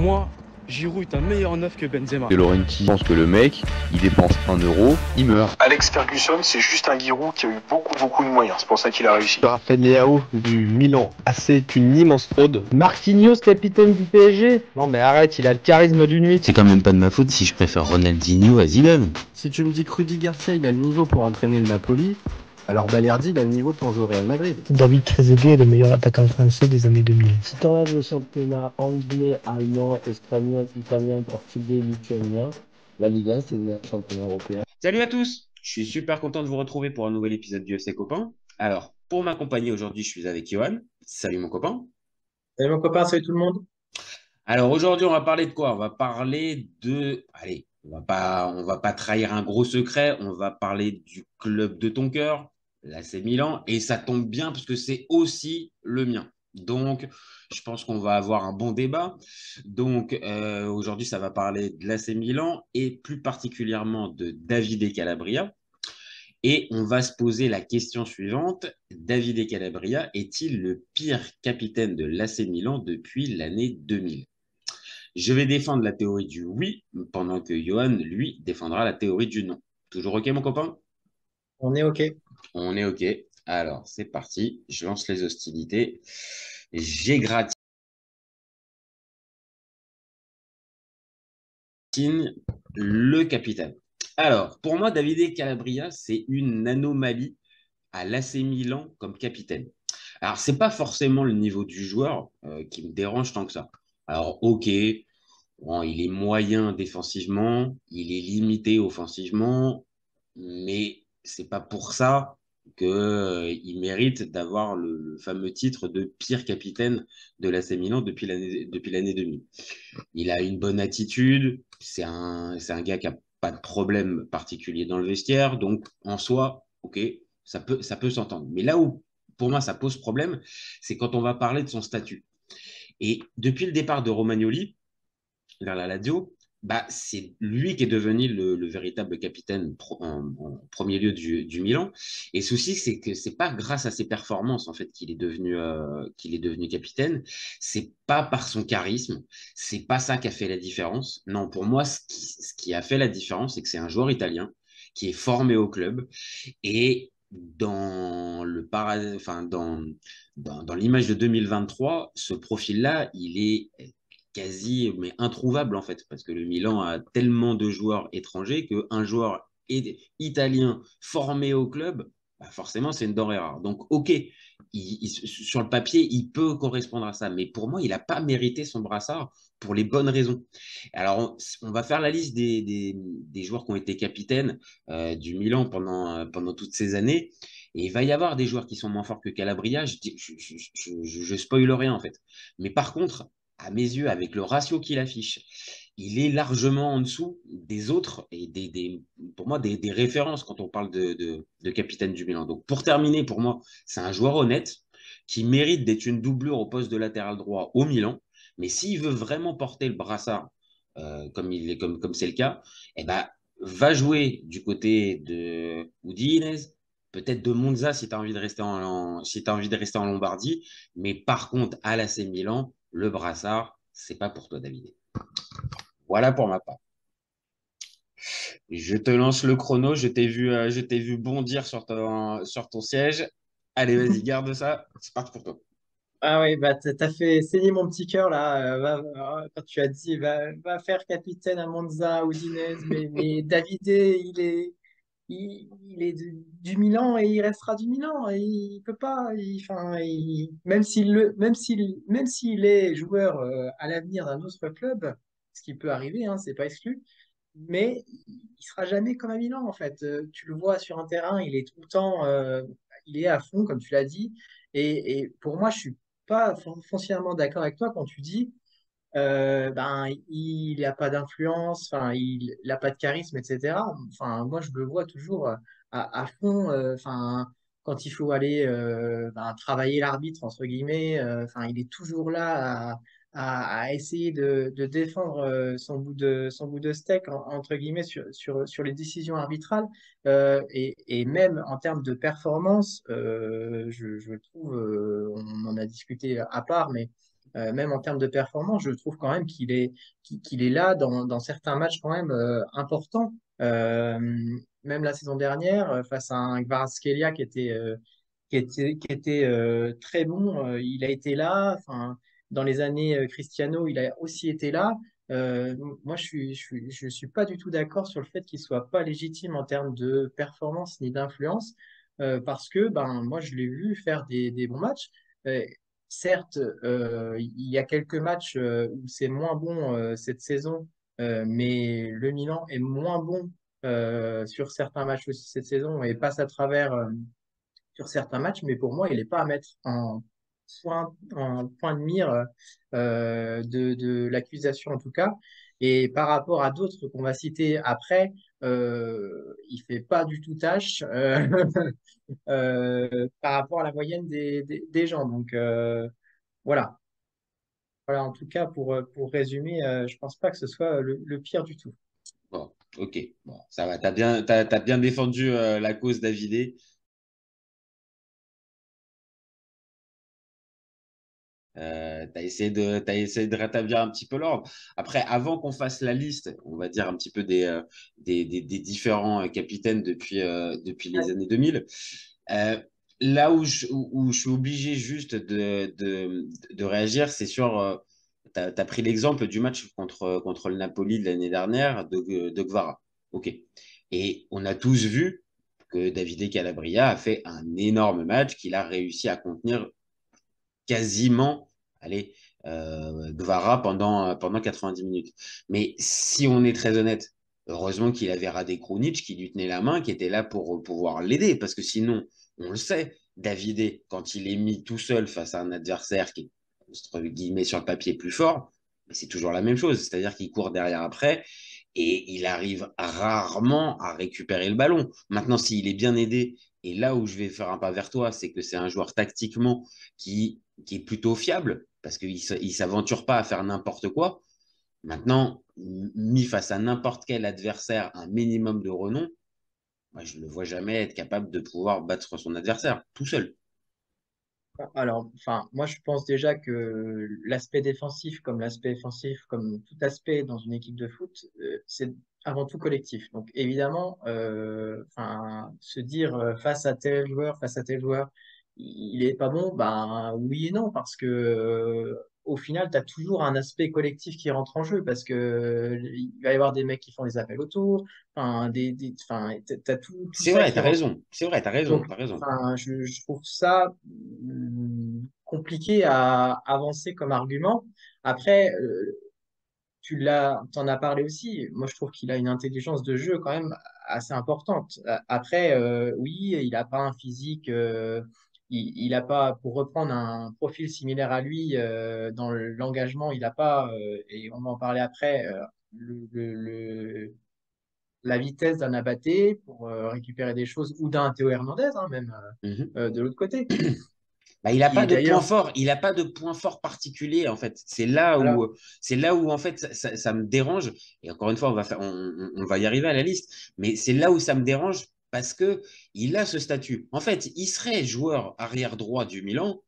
moi, Giroud est un meilleur neuf que Benzema. De Laurenti pense que le mec, il dépense 1 euro, il meurt. Alex Ferguson, c'est juste un Giroud qui a eu beaucoup de moyens. C'est pour ça qu'il a réussi. Raphaël Leao du Milan. Ah, c'est une immense fraude. Marquinhos, capitaine du PSG. Non mais arrête, il a le charisme d'une nuit. C'est quand même pas de ma faute si je préfère Ronaldinho à Zidane. Si tu me dis que Rudy Garcia il a le niveau pour entraîner le Napoli, alors Balerdi il a le niveau pour jouer au Real Madrid. David Trezeguet est le meilleur attaquant français des années 2000. Si tu enlèves le championnat anglais, allemand, espagnol, italien, portugais, lituanien, la Ligue 1 c'est le championnat européen. Salut à tous, je suis super content de vous retrouver pour un nouvel épisode du FC Copain. Alors, pour m'accompagner aujourd'hui, je suis avec Johan. Salut mon copain. Salut mon copain, salut tout le monde. Alors aujourd'hui, on va parler de quoi? On va parler de... Allez, on va pas trahir un gros secret. On va parler du club de ton cœur, l'AC Milan. Et ça tombe bien parce que c'est aussi le mien. Donc, je pense qu'on va avoir un bon débat. Donc, aujourd'hui, ça va parler de l'AC Milan et plus particulièrement de Davide Calabria. Et on va se poser la question suivante. Davide Calabria est-il le pire capitaine de l'AC Milan depuis l'année 2000? Je vais défendre la théorie du oui, pendant que Johan, lui, défendra la théorie du non. Toujours OK, mon copain? On est OK. On est OK. Alors, c'est parti. Je lance les hostilités. J'égratigne le capitaine. Alors, pour moi, Davide Calabria, c'est une anomalie à l'AC Milan comme capitaine. Alors, c'est pas forcément le niveau du joueur qui me dérange tant que ça. Alors, OK, bon, il est moyen défensivement, il est limité offensivement, mais c'est pas pour ça qu'il mérite d'avoir le fameux titre de pire capitaine de l'AC Milan depuis l'année 2000. Il a une bonne attitude, c'est un gars qui a pas de problème particulier dans le vestiaire, donc en soi, OK, ça peut s'entendre. Mais là où, pour moi, ça pose problème, c'est quand on va parler de son statut. Et depuis le départ de Romagnoli vers la Lazio, bah, c'est lui qui est devenu le véritable capitaine en premier lieu du Milan. Et le souci, c'est que c'est pas grâce à ses performances en fait qu'il est devenu capitaine. C'est pas par son charisme. C'est pas ça qui a fait la différence. Non, pour moi, ce qui a fait la différence, c'est que c'est un joueur italien qui est formé au club et dans l'image de 2023, ce profil-là, il est quasi mais introuvable en fait, parce que le Milan a tellement de joueurs étrangers qu'un joueur italien formé au club, bah forcément c'est une denrée rare. Donc ok, sur le papier, il peut correspondre à ça, mais pour moi, il n'a pas mérité son brassard pour les bonnes raisons. Alors, on va faire la liste des joueurs qui ont été capitaines du Milan pendant toutes ces années. Et il va y avoir des joueurs qui sont moins forts que Calabria. Je spoil rien, en fait. Mais par contre, à mes yeux, avec le ratio qu'il affiche, il est largement en dessous des autres et pour moi, des références quand on parle de capitaine du Milan. Donc, pour terminer, pour moi, c'est un joueur honnête qui mérite d'être une doublure au poste de latéral droit au Milan. Mais s'il veut vraiment porter le brassard, comme c'est le cas, eh ben, va jouer du côté de Udinese, peut-être de Monza si tu as envie de rester en Lombardie. Mais par contre, à l'AC Milan, le brassard, c'est pas pour toi, David. Voilà pour ma part. Je te lance le chrono. Je t'ai vu bondir sur ton siège. Allez, vas-y, garde ça. C'est parti pour toi. Ah oui, bah t'as fait saigner mon petit cœur là. Quand tu as dit va faire capitaine à Monza ou Udinese, mais Davide, il est du Milan et il restera du Milan. Il peut pas. Même s'il est joueur à l'avenir d'un autre club, ce qui peut arriver, hein, c'est pas exclu. Mais il sera jamais comme à Milan en fait. Tu le vois sur un terrain, il est tout le temps, il est à fond comme tu l'as dit. Et pour moi, je suis pas foncièrement d'accord avec toi quand tu dis, ben il n'a pas d'influence, enfin il n'a pas de charisme, etc. Enfin moi je le vois toujours à fond, enfin quand il faut aller ben, travailler l'arbitre entre guillemets, enfin il est toujours là à essayer de défendre son bout de steak, entre guillemets, sur les décisions arbitrales. Et même en termes de performance, je trouve, on en a discuté à part, mais même en termes de performance, je trouve quand même qu'il est là dans certains matchs quand même importants. Même la saison dernière, face à un Kvaratskhelia qui était très bon, il a été là. Enfin, dans les années Cristiano, il a aussi été là. Moi, je suis pas du tout d'accord sur le fait qu'il soit pas légitime en termes de performance ni d'influence, parce que ben moi, je l'ai vu faire des bons matchs. Euh, Certes, il y a quelques matchs où c'est moins bon cette saison, mais le Milan est moins bon sur certains matchs aussi cette saison et passe à travers sur certains matchs, mais pour moi, il n'est pas à mettre en point de mire de l'accusation en tout cas. Et par rapport à d'autres qu'on va citer après, il fait pas du tout tâche par rapport à la moyenne des gens. Donc voilà. Voilà, en tout cas, pour résumer, je pense pas que ce soit le pire du tout. Bon, ok, bon, ça va. T'as bien défendu la cause Davidé. T'as essayé de rétablir un petit peu l'ordre. Après, avant qu'on fasse la liste, on va dire un petit peu des différents capitaines depuis les années 2000. Euh, Là où je suis obligé juste de réagir, c'est sur. Tu as pris l'exemple du match contre le Napoli de l'année dernière de Gvara. OK. Et on a tous vu que Davide Calabria a fait un énorme match qu'il a réussi à contenir quasiment, allez, Gvara pendant 90 minutes. Mais si on est très honnête, heureusement qu'il avait Rade Krunic qui lui tenait la main, qui était là pour pouvoir l'aider, parce que sinon, on le sait, Davide, quand il est mis tout seul face à un adversaire qui est, entre guillemets, sur le papier plus fort, c'est toujours la même chose, c'est-à-dire qu'il court derrière après et il arrive rarement à récupérer le ballon. Maintenant, s'il est bien aidé, et là où je vais faire un pas vers toi, c'est que c'est un joueur tactiquement qui est plutôt fiable, parce qu'il ne s'aventure pas à faire n'importe quoi. Maintenant, mis face à n'importe quel adversaire, un minimum de renom, moi, je ne le vois jamais être capable de pouvoir battre son adversaire tout seul. Alors, enfin, moi, je pense déjà que l'aspect défensif, comme l'aspect offensif, comme tout aspect dans une équipe de foot, c'est avant tout collectif. Donc, évidemment, enfin, se dire face à tel joueur, il est pas bon, ben oui et non, parce que au final, tu as toujours un aspect collectif qui rentre en jeu, parce que il va y avoir des mecs qui font des appels autour, enfin, enfin, t'as tout C'est ça vrai, qui t'as rentre. raison. C'est vrai, t'as raison, Donc, t'as raison. enfin, je trouve ça compliqué à avancer comme argument. Après, t'en as parlé aussi. Moi, je trouve qu'il a une intelligence de jeu quand même assez importante. Après, oui, il n'a pas un physique, il n'a pas, pour reprendre un profil similaire à lui dans l'engagement, il n'a pas, et on va en parler après, la vitesse d'un Abaté pour récupérer des choses, ou d'un Théo Hernandez, hein, même Mhm. de l'autre côté, Bah, il n'a qui pas est de point d'ailleurs. fort. Il n'a pas de point fort particulier, en fait. Alors, C'est là où en fait, ça me dérange. Et encore une fois, on va y arriver à la liste. Mais c'est là où ça me dérange parce que il a ce statut. En fait, il serait joueur arrière droit du Milan.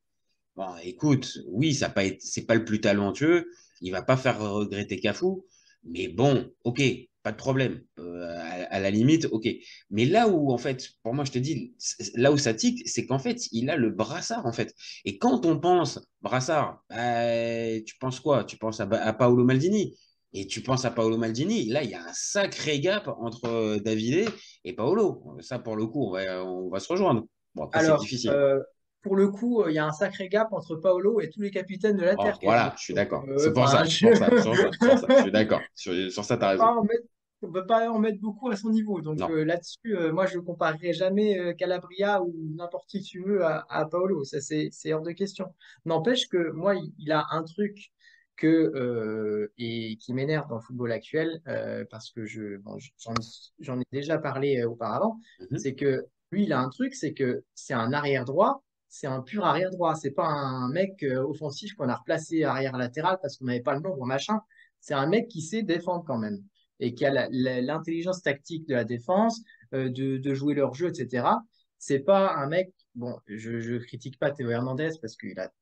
Bon, écoute, oui, c'est pas le plus talentueux. Il va pas faire regretter Cafu. Mais bon, ok, pas de problème. À la limite, ok. Mais là où, en fait, pour moi, je te dis, là où ça tique, c'est qu'en fait, il a le brassard, en fait. Et quand on pense brassard, bah, tu penses quoi? Tu penses à Paolo Maldini. Et tu penses à Paolo Maldini, là, il y a un sacré gap entre Davide et Paolo. Ça, pour le coup, on va se rejoindre. Bon, après, c'est alors difficile. pour le coup, il y a un sacré gap entre Paolo et tous les capitaines de la Oh, Terre voilà, quasiment. je suis Donc, d'accord. C'est pour enfin, ça, c'est pour ça, c'est pour ça. Je suis d'accord. Sur ça, tu as raison. On peut pas en mettre beaucoup à son niveau. Donc Non. là-dessus, moi, je ne comparerai jamais Calabria ou n'importe qui tu veux à Paolo. Ça, c'est hors de question. N'empêche que moi, il a un truc et qui m'énerve dans le football actuel, parce que j'en ai déjà parlé auparavant, Mhm. c'est que lui, il a un truc, c'est que c'est un arrière droit, c'est un pur arrière droit. C'est pas un mec offensif qu'on a replacé arrière latéral parce qu'on n'avait pas le nombre, machin. C'est un mec qui sait défendre quand même et qui a l'intelligence tactique de la défense, de jouer leur jeu, etc. C'est pas un mec, bon, je critique pas Théo Hernandez parce qu'il a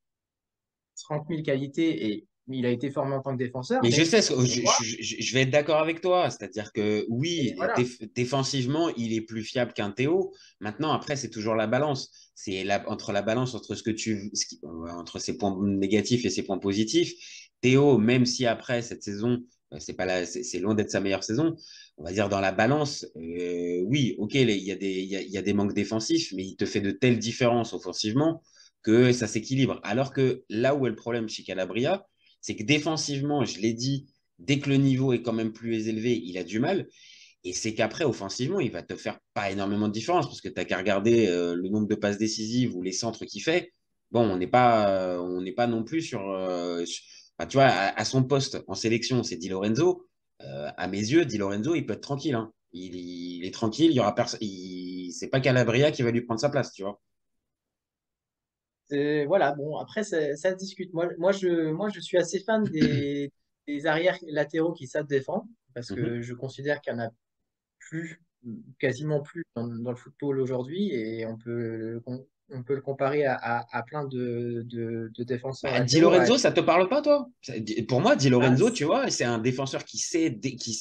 30 000 qualités et il a été formé en tant que défenseur. Mais je Mais sais, pour moi, je vais être d'accord avec toi. C'est-à-dire que et oui, voilà. défensivement, il est plus fiable qu'un Théo. Maintenant, après, c'est toujours la balance. Entre la balance entre entre ses points négatifs et ses points positifs. Théo, même si après cette saison, c'est loin d'être sa meilleure saison. On va dire dans la balance, oui, ok, il y a des manques défensifs, mais il te fait de telles différences offensivement que ça s'équilibre. Alors que là où est le problème chez Calabria, c'est que défensivement, je l'ai dit, dès que le niveau est quand même plus élevé, il a du mal. Et c'est qu'après, offensivement, il va te faire pas énormément de différence parce que tu n'as qu'à regarder le nombre de passes décisives ou les centres qu'il fait. Bon, on n'est pas non plus enfin, tu vois, son poste en sélection, c'est Di Lorenzo. À mes yeux, Di Lorenzo, il peut être tranquille. Hein. Il est tranquille, il y aura personne. C'est pas Calabria qui va lui prendre sa place, tu vois. Voilà, bon, après, ça se discute. Moi, je suis assez fan des arrières latéraux qui savent défendre, parce Mhm. que je considère qu'il n'y en a plus, quasiment plus dans le football aujourd'hui, et on peut le comparer à plein de défenseurs Di latéraux. Lorenzo, ça te parle pas, toi? Pour moi, Di Ah, Lorenzo, tu vois, c'est un défenseur qui sait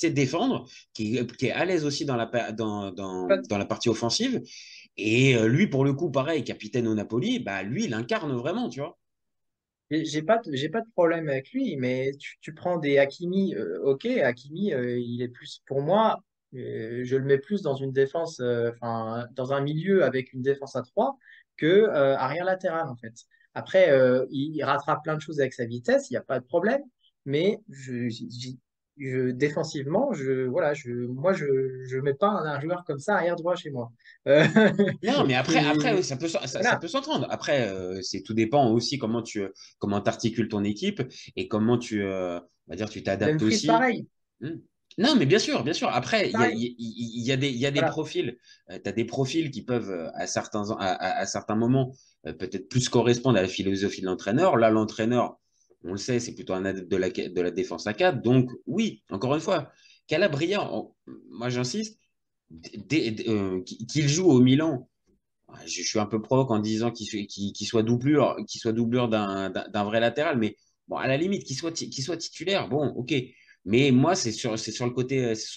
défendre, qui est à l'aise aussi dans la partie offensive. Et lui, pour le coup, pareil, capitaine au Napoli, bah, lui, il incarne vraiment, tu vois. j'ai pas de problème avec lui, mais tu prends des Hakimi, ok, Hakimi, il est plus, pour moi, je le mets plus dans une défense, enfin, dans un milieu avec une défense à 3 que arrière latéral, en fait. Après, il rattrape plein de choses avec sa vitesse, il n'y a pas de problème, mais défensivement, voilà, moi, je mets pas un joueur comme ça arrière droit chez moi. Euh, Non, mais après et oui, ça voilà. peut s'entendre. Après, tout dépend aussi comment t'articules ton équipe et comment on va dire, tu t'adaptes Dumfries, aussi. pareil. Hmm. Non, mais bien sûr, bien sûr. Après, Pareil. il y a des Voilà. profils. Tu as des profils qui peuvent, à certains moments, peut-être plus correspondre à la philosophie de l'entraîneur. Là, l'entraîneur, on le sait, c'est plutôt un adepte de la défense à 4. Donc, oui, encore une fois, Calabria, moi j'insiste, qu'il joue au Milan. Je suis un peu provoque en disant qu'il soit doublure d'un vrai latéral, mais bon, à la limite, qu'il soit titulaire, bon, ok. Mais moi, c'est sur le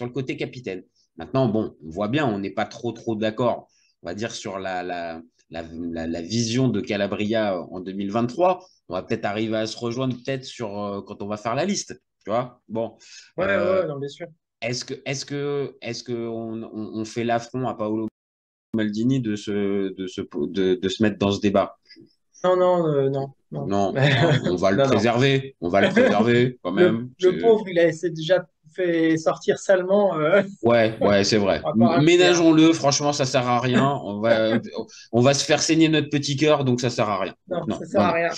côté capitaine. Maintenant, bon, on voit bien, on n'est pas trop d'accord, on va dire, sur la vision de Calabria en 2023. On va peut-être arriver à se rejoindre peut-être quand on va faire la liste, tu vois. Bon, Ouais, ouais, euh, ouais, non, bien sûr. est-ce que on fait l'affront à Paolo Maldini de se mettre dans ce débat? Non, non, non, non. Non, bah, on va le Non, non. préserver. On va le préserver quand Le, même. le pauvre, il a déjà fait sortir salement. Ouais, ouais, c'est vrai. On va pas rajouter, hein. Ménageons-le, franchement, ça sert à rien. On va se faire saigner notre petit cœur, donc ça sert à rien. Donc Non, non, ça sert non, à non. rien.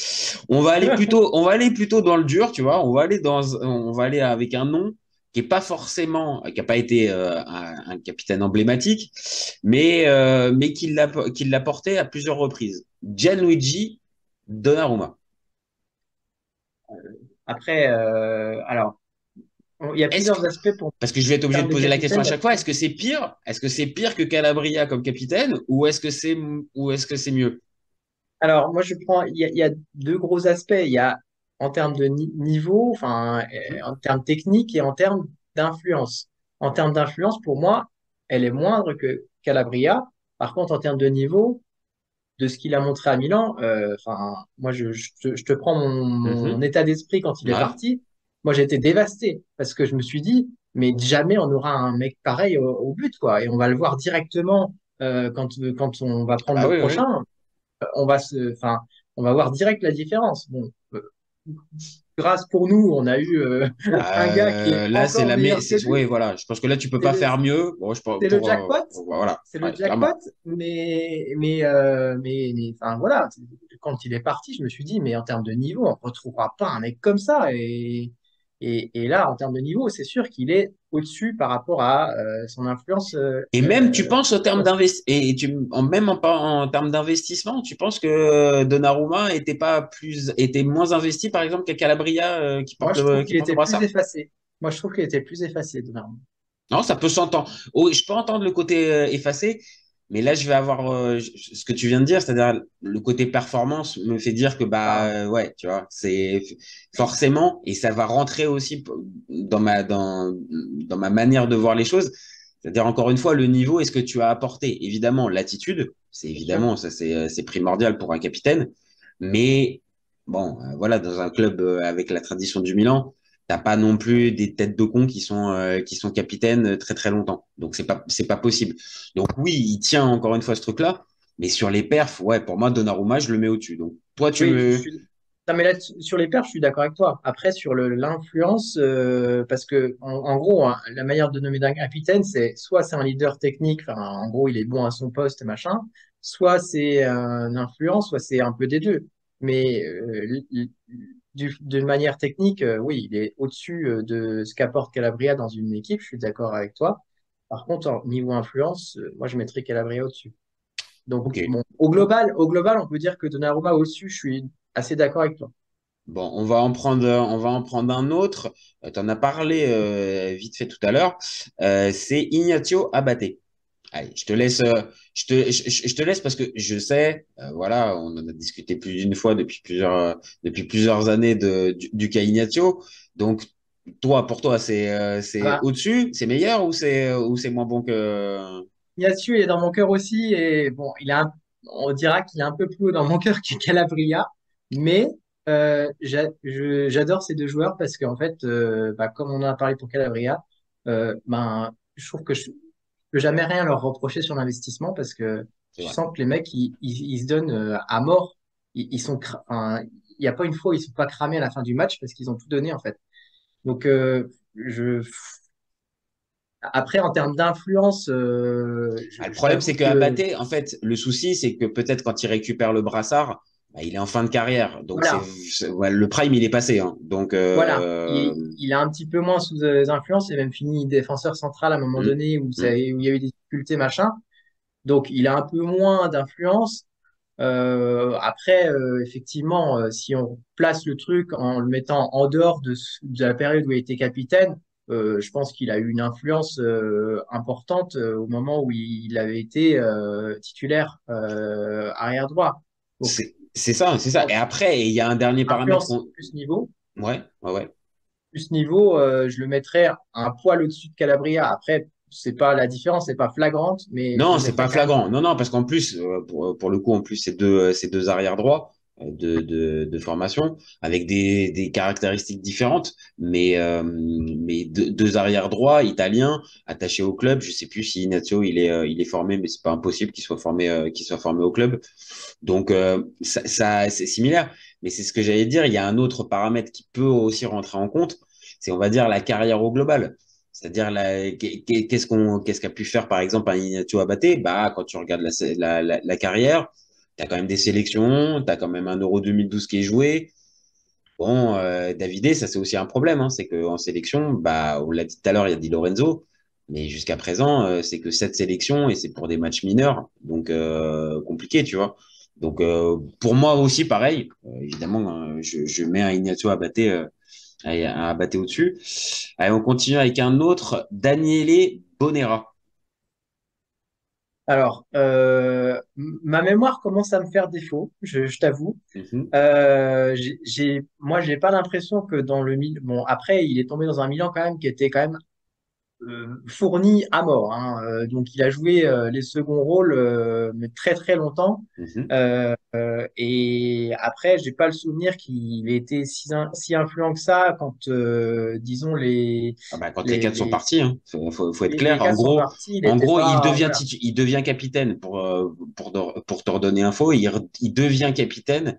On va aller plutôt dans le dur, tu vois. On va aller avec un nom qui a pas été un capitaine emblématique, mais qui l'a porté à plusieurs reprises. Gianluigi Donnarumma. Après, alors, il y a Est-ce que, plusieurs aspects pour parce que je vais être en obligé termes de de poser la question capitaine. à chaque fois, est-ce que c'est pire? Est-ce que c'est pire que Calabria comme capitaine ou est-ce que c'est mieux? Alors, moi, il y a deux gros aspects. Il y a en termes de niveau, enfin, Mhm. en termes techniques et en termes d'influence. En termes d'influence, pour moi, elle est moindre que Calabria. Par contre, en termes de niveau, de ce qu'il a montré à Milan, enfin, moi, je te prends mon Mhm. état d'esprit quand il est Ouais. parti. Moi, j'ai été dévasté parce que je me suis dit, mais jamais on aura un mec pareil au but, quoi. Et on va le voir directement quand on va prendre Bah le oui, oui. prochain. Enfin, on va voir direct la différence. Bon, grâce pour nous, on a eu un gars qui est Là, c'est encore la meilleur que oui, lui. voilà. Je pense que là, tu peux C'est pas le, faire mieux. Bon, c'est le jackpot. voilà. C'est le Ouais, jackpot, clairement. mais enfin voilà, quand il est parti, je me suis dit, mais en termes de niveau, on ne retrouvera pas un mec comme ça. Et là, en termes de niveau, c'est sûr qu'il est au-dessus par rapport à son influence Et même, tu penses au terme internationale. en termes d'investissement, tu penses que Donnarumma était moins investi, par exemple, qu'à Calabria, Moi, je trouve qui qu'il porte le était plus brassard? effacé. Moi, je trouve qu'il était plus effacé, Donnarumma. Non, ça peut s'entendre. Oh, je peux entendre le côté effacé, Mais là, je vais avoir ce que tu viens de dire, c'est-à-dire le côté performance me fait dire que ouais, tu vois, c'est forcément et ça va rentrer aussi dans ma manière de voir les choses. C'est-à-dire encore une fois le niveau est ce que tu as apporté. Évidemment, l'attitude, c'est évidemment ça c'est primordial pour un capitaine, mais bon, voilà, dans un club avec la tradition du Milan, t'as pas non plus des têtes de con qui sont capitaines très très longtemps. Donc c'est pas possible. Donc oui, il tient encore une fois ce truc-là, mais sur les perfs, ouais, pour moi Donnarumma, je le mets au-dessus. Donc toi tu Oui, me non, mais là, sur les perfs, je suis d'accord avec toi. Après, sur l'influence, parce que, en gros, hein, la manière de nommer un capitaine, c'est soit c'est un leader technique, enfin, en gros, il est bon à son poste, machin, soit c'est une influence, soit c'est un peu des deux. Mais d'une manière technique, oui, il est au-dessus de ce qu'apporte Calabria dans une équipe, je suis d'accord avec toi. Par contre, niveau influence, moi, je mettrais Calabria au-dessus. Donc, ok. bon, au global, on peut dire que Donnarumma au-dessus, je suis assez d'accord avec toi. Bon, on va en prendre un autre. Tu en as parlé vite fait tout à l'heure. C'est Ignacio Abate. Allez, je te laisse, je te laisse parce que je sais, voilà, on en a discuté plus d'une fois depuis plusieurs années du cas Ignacio. Donc, pour toi, c'est Ah, au-dessus, c'est meilleur ou c'est moins bon que. Yasu, il est dans mon cœur aussi, et bon, on dira qu'il est un peu plus haut dans mon cœur que Calabria, mais j'adore ces deux joueurs parce qu'en fait, comme on en a parlé pour Calabria, je trouve que je peux jamais rien leur reprocher sur l'investissement parce que C'est tu vrai. sens que les mecs, ils se donnent à mort. Ils sont, enfin, il n'y a pas une fois où ils sont pas cramés à la fin du match parce qu'ils ont tout donné en fait. Donc, après, en termes d'influence, Ah, le je problème, c'est t'avoue que que Abaté, en fait, le souci, c'est que peut-être quand il récupère le brassard, il est en fin de carrière. Donc, voilà, ouais, le prime, il est passé, hein. Donc, voilà, il est un petit peu moins sous influence. Il a même fini défenseur central à un moment hum, donné hum. où il y a eu des difficultés, machin. Donc, il a un peu moins d'influence. Après, effectivement, si on place le truc en le mettant en dehors de la période où il était capitaine, je pense qu'il a eu une influence importante au moment où il avait été titulaire arrière droit. Donc, C'est ça, c'est ça. Et après, il y a un dernier paramètre influence qu'on. plus niveau. Ouais, ouais, ouais. Plus niveau, je le mettrais un poil au-dessus de Calabria. Après, c'est pas la différence, c'est pas flagrante, mais je Non, le c'est mettrais pas quand même. flagrant. Non, non, parce qu'en plus, pour le coup, en plus, c'est deux arrières droits de formation avec des caractéristiques différentes, mais deux arrières droits italiens attachés au club. Je sais plus si Ignazio il est formé, mais c'est pas impossible qu'il soit formé au club. Donc c'est similaire. Mais c'est ce que j'allais dire. Il y a un autre paramètre qui peut aussi rentrer en compte, c'est on va dire la carrière au global. C'est-à-dire, qu'est-ce qu'a pu faire, par exemple, un Ignacio Abate? Bah, quand tu regardes la carrière, tu as quand même des sélections, tu as quand même un Euro 2012 qui est joué. Bon, Davidé, ça, c'est aussi un problème. Hein, c'est qu'en sélection, bah, on l'a dit tout à l'heure, il y a Di Lorenzo. Mais jusqu'à présent, c'est que 7 sélections et c'est pour des matchs mineurs. Donc, compliqué, tu vois. Donc, pour moi aussi, pareil. Évidemment, je mets un Ignacio Abate à battre au-dessus. Allez, on continue avec un autre, Daniele Bonera. Alors, ma mémoire commence à me faire défaut, je t'avoue. Mhm. Moi, j'ai pas l'impression que dans le Milan. Bon, après, il est tombé dans un Milan quand même qui était quand même fourni à mort, hein. Donc, il a joué les seconds rôles, mais très très longtemps. Mhm. Et après, j'ai pas le souvenir qu'il ait été si influent que ça quand, disons, Ah bah, quand les quatre sont les, partis, hein, faut être les clair. gars sont partis. Il n'était pas. Voilà. Il devient capitaine pour te redonner info. Il devient capitaine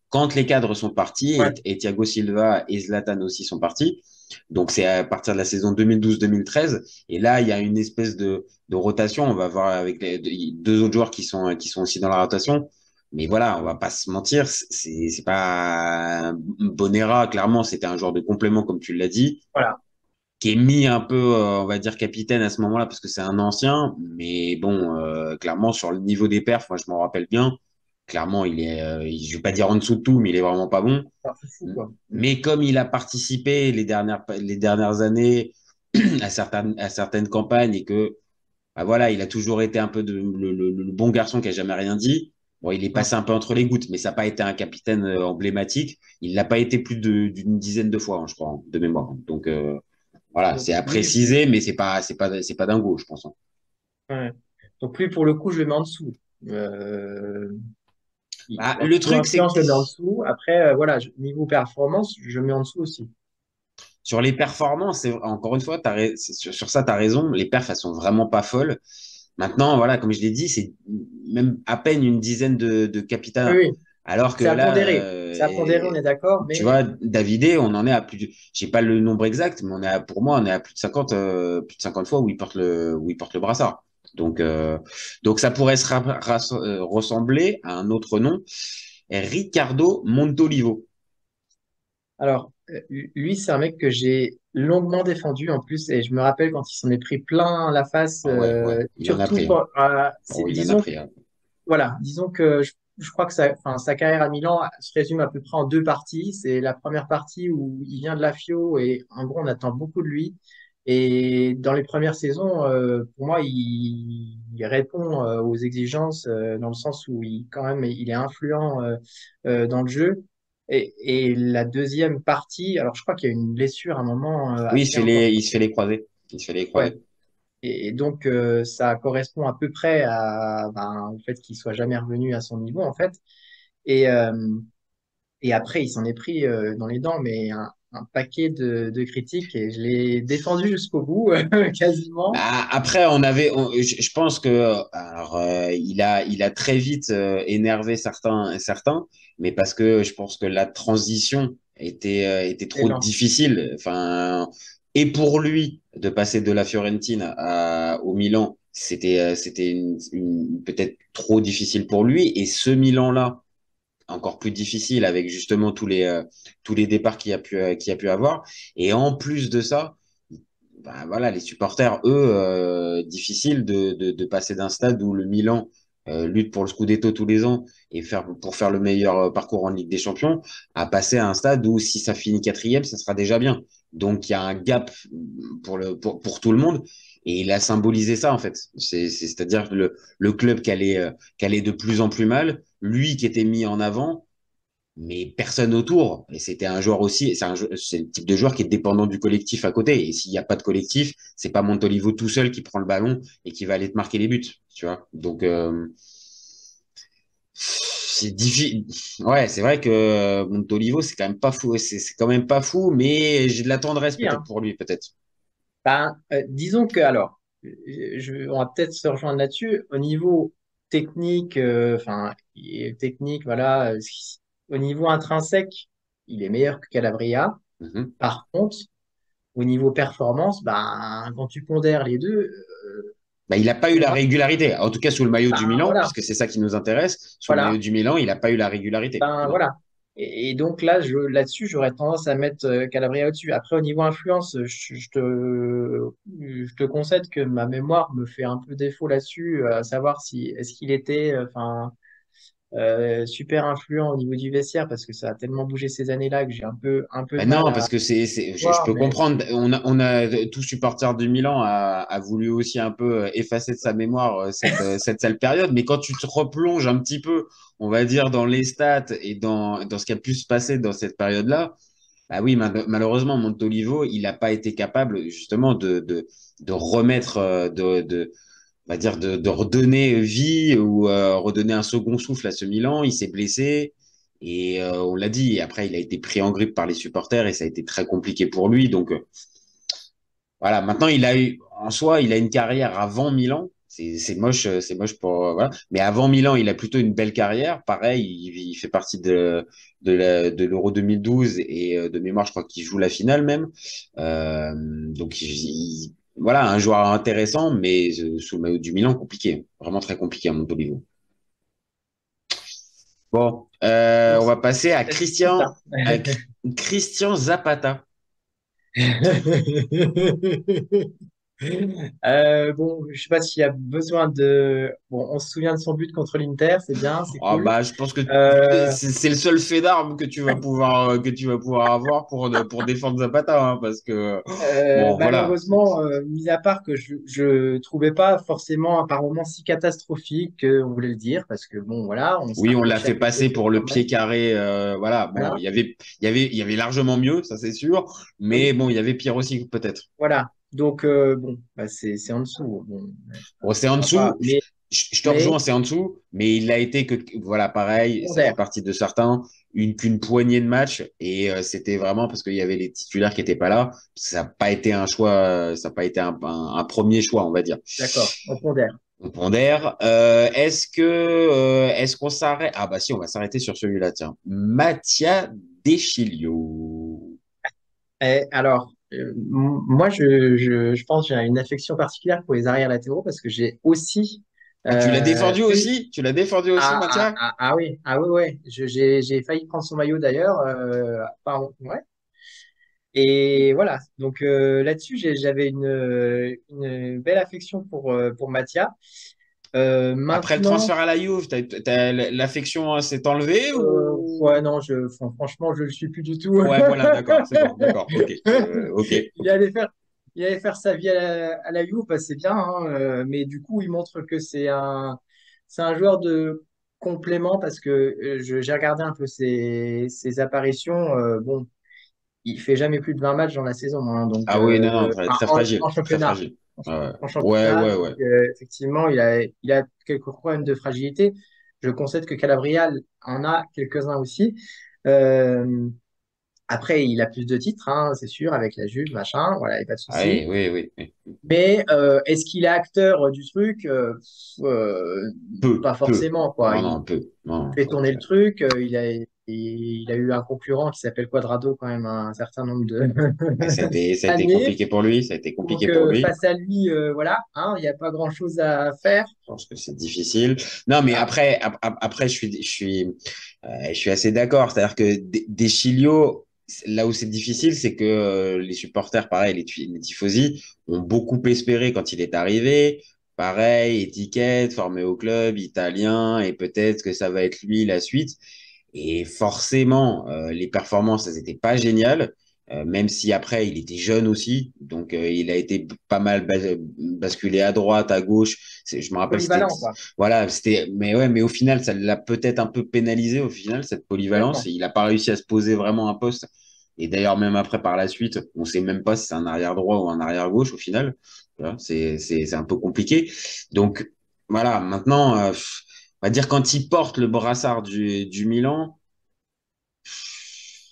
quand les cadres sont partis Ouais. et Thiago Silva et Zlatan aussi sont partis. Donc, c'est à partir de la saison 2012-2013. Et là, il y a une espèce de rotation. On va voir avec les deux autres joueurs qui sont aussi dans la rotation. Mais voilà, on va pas se mentir, c'est pas Bonera, clairement, c'était un joueur de complément, comme tu l'as dit, Voilà. qui est mis un peu, on va dire, capitaine à ce moment-là, parce que c'est un ancien. Mais bon, clairement, sur le niveau des perfs, moi, je m'en rappelle bien. Clairement, je vais pas dire en dessous de tout, mais il est vraiment pas bon. C'est un fou, quoi. Mais comme il a participé les dernières années à certaines campagnes et que bah voilà, il a toujours été un peu le bon garçon qui a jamais rien dit. Bon, il est passé un peu entre les gouttes, mais ça n'a pas été un capitaine emblématique. Il l'a pas été plus d'une dizaine de fois, hein, je crois, hein, de mémoire. Donc voilà, Donc c'est à lui, préciser, mais c'est pas dingo, je pense, hein. ouais. Donc lui, pour le coup, je le mets en dessous. Euh, Bah, en le niveau truc, c'est influence, que je le mets en dessous. Après, voilà, niveau performance, je le mets en dessous aussi. sur les performances, encore une fois, sur ça, tu as raison. Les perfs, elles sont vraiment pas folles. Maintenant, voilà, comme je l'ai dit, c'est même à peine une dizaine de Oui, capitaines. oui, Alors que c'est à là, pondérer. C'est à pondérer, on est d'accord, tu mais vois, Davidé, on en est à plus de, j'ai pas le nombre exact, mais pour moi, on est à plus de 50 fois où il porte le brassard. Donc ça pourrait ressembler à un autre nom, Ricardo Montolivo. alors, lui, c'est un mec que j'ai longuement défendu en plus, et je me rappelle quand il s'en est pris plein la face, Ah ouais, ouais, il en a surtout pris, hein. Oh, il en a disons, pris, hein. voilà, disons que je crois que sa carrière à Milan se résume à peu près en deux parties. C'est la première partie où il vient de la Fio et en gros, on attend beaucoup de lui. Et dans les premières saisons, pour moi, il répond aux exigences dans le sens où quand même, il est influent dans le jeu. Et la deuxième partie, alors je crois qu'il y a une blessure à un moment Oui, assez importante. il se fait les croisés. Il se fait les Ouais. croisés. Et donc, ça correspond à peu près au fait qu'il soit jamais revenu à son niveau, en fait. Et, euh, et après, il s'en est pris dans les dents, mais un paquet de critiques, et je l'ai défendu jusqu'au bout, quasiment. Bah, après, je pense que alors, il a très vite énervé certains, mais parce que je pense que la transition était Et trop non. difficile. Enfin, et pour lui de passer de la Fiorentina au Milan, c'était peut-être trop difficile pour lui. Et ce Milan-là, encore plus difficile avec justement tous les départs qu'il a pu avoir. Et en plus de ça, bah, voilà, les supporters, eux, difficile de passer d'un stade où le Milan lutte pour le Scudetto tous les ans et pour faire le meilleur parcours en Ligue des Champions, à passer à un stade où si ça finit quatrième, ça sera déjà bien. Donc il y a un gap pour tout le monde. Et il a symbolisé ça, en fait. C'est-à-dire le club qui allait de plus en plus mal, lui qui était mis en avant, mais personne autour. Et c'était un joueur aussi, c'est le type de joueur qui est dépendant du collectif à côté. Et s'il n'y a pas de collectif, c'est pas Montolivo tout seul qui prend le ballon et qui va aller te marquer les buts, tu vois. Donc, c'est difficile. Ouais, c'est vrai que Montolivo, c'est quand même pas fou. C'est quand même pas fou, mais j'ai de la tendresse Si, peut-être hein. pour lui, peut-être. Disons que, alors, on va peut-être se rejoindre là-dessus. Au niveau technique, technique, voilà, au niveau intrinsèque, il est meilleur que Calabria. Mhm. Par contre, au niveau performance, quand tu pondères les deux, Bah, il n'a pas eu pour la moi, régularité. En tout cas, sous le maillot du Milan, voilà, puisque c'est ça qui nous intéresse. Sous le maillot voilà, du Milan, il n'a pas eu la régularité. Non. voilà. Et donc là, là-dessus, j'aurais tendance à mettre Calabria au-dessus. Après, au niveau influence, je te concède que ma mémoire me fait un peu défaut là-dessus, à savoir si est-ce qu'il était, super influent au niveau du vestiaire, parce que ça a tellement bougé ces années-là que j'ai un peu Ben de mal non, à parce que je voir, peux mais comprendre. On a tout supporter du Milan a voulu aussi un peu effacer de sa mémoire cette sale période. Mais quand tu te replonges un petit peu, on va dire, dans les stats et dans ce qui a pu se passer dans cette période-là, bah oui, malheureusement, Montolivo, il n'a pas été capable justement de remettre, on va dire, de redonner vie ou redonner un second souffle à ce Milan. Il s'est blessé. Et on l'a dit, après, il a été pris en grippe par les supporters et ça a été très compliqué pour lui. Donc voilà, maintenant, en soi, il a une carrière avant Milan. C'est moche pour, voilà. Mais avant Milan, il a plutôt une belle carrière. Pareil, il fait partie de l'Euro 2012 et de mémoire, je crois qu'il joue la finale même. Donc voilà, un joueur intéressant, mais sous le maillot du Milan, compliqué. Vraiment très compliqué à Montolivo. Bon, bon, on va passer c'est ça. À Christian Zapata. Bon, je sais pas s'il y a besoin de. Bon, on se souvient de son but contre l'Inter, c'est bien, c'est Ah cool. bah, je pense que Euh, c'est le seul fait d'arme que tu vas pouvoir avoir pour défendre Zapata, hein, parce que bon, voilà. Malheureusement, mis à part que je trouvais pas forcément par moment si catastrophique qu'on voulait le dire, parce que bon, voilà, on se Oui, on l'a rapprochait fait un peu de passer pour le quand même. pied carré, voilà. Bon, Voilà. il y avait largement mieux, ça c'est sûr, mais Oui, bon, il y avait pire aussi peut-être. voilà. Donc, bon, bah, c'est en dessous. Bon, Bon, c'est on en va pas. dessous. Je te rejoins, Mais, c'est en dessous, mais il a été que, voilà, pareil, ça fait secondaire. partie de certains, qu'une poignée de matchs, et c'était vraiment parce qu'il y avait les titulaires qui étaient pas là. Ça n'a pas été un choix, ça n'a pas été un premier choix, on va dire. D'accord, on pondère. On pondère. Est-ce qu'on s'arrête? Ah bah si, on va s'arrêter sur celui-là, tiens. Mattia Deschilio. Alors, moi, je pense que j'ai une affection particulière pour les arrières latéraux parce que j'ai aussi Ah, tu l'as défendu eu. aussi? Tu l'as défendu aussi, Mattia? Ah oui, ouais. J'ai failli prendre son maillot d'ailleurs. Pardon, ouais. Et voilà. Donc là-dessus, j'avais une belle affection pour Mathia. Après le Maintenant, transfert à la Juve, l'affection s'est enlevée ou? ouais, non, franchement, je le suis plus du tout. Ouais, voilà, d'accord, c'est bon, d'accord, ok, ok. Il allait faire, il allait faire sa vie à la Juve, bah, c'est bien, hein, mais du coup, il montre que c'est un joueur de complément parce que j'ai regardé un peu ses apparitions. Bon, il fait jamais plus de 20 matchs dans la saison, hein, donc Ah oui, non, non, très, très en fragile, très championnat. fragile. Ouais, En ouais, championnat, ouais, donc ouais. effectivement, il a quelques problèmes de fragilité. Je concède que Calabria en a quelques-uns aussi. Euh, Après, il a plus de titres, hein, c'est sûr, avec la Juve, machin, voilà, il n'y a pas de Ah oui, souci. oui, oui, oui. Mais est-ce qu'il est acteur du truc? Peu, Pas peu. forcément, quoi. Non, non, peu. Non, Fait tourner le truc. Il a eu un concurrent qui s'appelle Quadrado quand même un certain nombre de ça a été années. compliqué pour lui, ça a été Donc compliqué pour lui. face à lui, voilà, hein, il n'y a pas grand-chose à faire. Je pense que c'est difficile. Non, mais Voilà. après, après, je suis assez d'accord. C'est-à-dire que des Chilio, là où c'est difficile, c'est que les supporters, pareil, les tifosi, ont beaucoup espéré quand il est arrivé. Pareil, étiquette, formé au club, italien, et peut-être que ça va être lui la suite. Et forcément, les performances, elles n'étaient pas géniales. Même si après il était jeune aussi, donc il a été pas mal basculé à droite, à gauche. Je me rappelle, Polyvalent, quoi. voilà, mais ouais, mais au final, ça l'a peut-être un peu pénalisé au final cette polyvalence. Et Complètement. il n'a pas réussi à se poser vraiment un poste. Et d'ailleurs, même après par la suite, on sait même pas si c'est un arrière droit ou un arrière gauche au final. Tu vois, c'est un peu compliqué. Donc voilà, maintenant, on va dire quand il porte le brassard du Milan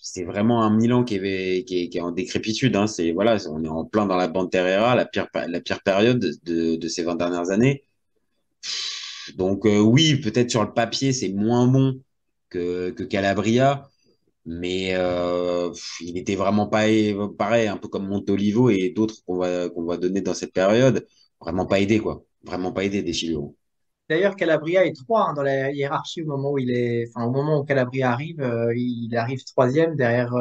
c'est vraiment un Milan qui est en décrépitude. Hein. C'est, voilà, on est en plein dans la bande Terrera, la pire période de ces 20 dernières années. Donc oui, peut-être sur le papier, c'est moins bon que Calabria, mais il était vraiment pas pareil, un peu comme Montolivo et d'autres qu'on va donner dans cette période. Vraiment pas aidé, quoi. Vraiment pas aidé des Chilio. D'ailleurs, Calabria est 3 dans la hiérarchie au moment où enfin, au moment où Calabria arrive, il arrive troisième derrière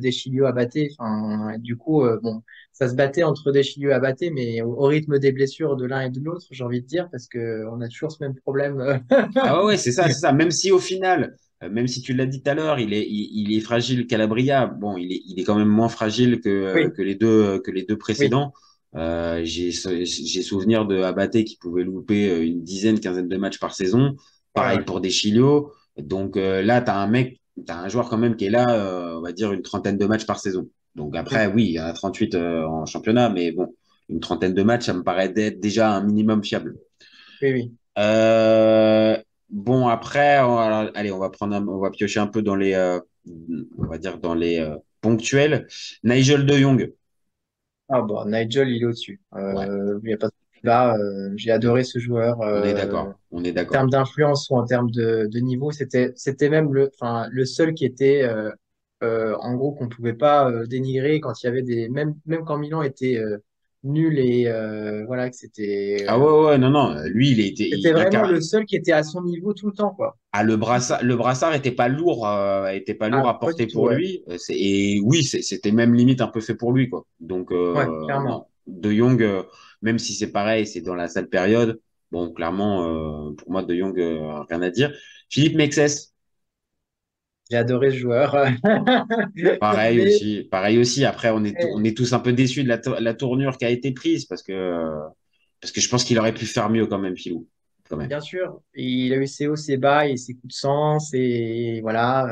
Deschilio Abaté. Enfin, du coup, bon, ça se battait entre Deschilio et Abaté, mais au rythme des blessures de l'un et de l'autre, j'ai envie de dire, parce que on a toujours ce même problème. Ah ouais, ouais, c'est ça, c'est ça. Même si au final, même si tu l'as dit tout à l'heure, il est fragile Calabria, bon, il est quand même moins fragile Oui, que les deux oui, précédents. J'ai souvenir de Abaté qui pouvait louper une dizaine, quinzaine de matchs par saison. ouais, Pareil ouais. pour Deschilio. Donc là, t'as un joueur quand même qui est là, on va dire une trentaine de matchs par saison. Donc Oui, après, oui, il y en a 38 en championnat, mais bon, une trentaine de matchs, ça me paraît d'être déjà un minimum fiable. oui, oui. Euh, bon, après, allez, on va piocher un peu dans on va dire dans les ponctuels. Nigel De Jong. Ah bon, Nigel, il est au-dessus. Ouais, Il n'y a pas de débat. J'ai adoré ce joueur. on est d'accord, on est En termes d'accord. d'influence ou en termes de niveau, c'était même enfin, le seul qui était, en gros, qu'on pouvait pas dénigrer quand il y avait même quand Milan était nul et voilà, que Ah ouais, non, non, lui, c'était vraiment le seul qui était à son niveau tout le temps, quoi. Ah, le brassard était pas lourd Ah, à pas du porter tout, pour ouais. lui. Et oui, c'était même limite un peu fait pour lui, quoi. Donc, Ouais, clairement. non, De Jong, même si c'est pareil, c'est dans la sale période. Bon, clairement, pour moi, De Jong, rien à dire. Philippe Mexès, J'ai adoré ce joueur. Mais pareil aussi. Après, on eh, est tous un peu déçus de la tournure qui a été prise parce que je pense qu'il aurait pu faire mieux quand même, Philou, quand même. bien sûr, il a eu ses hauts, ses bas et ses coups de sens. Et voilà,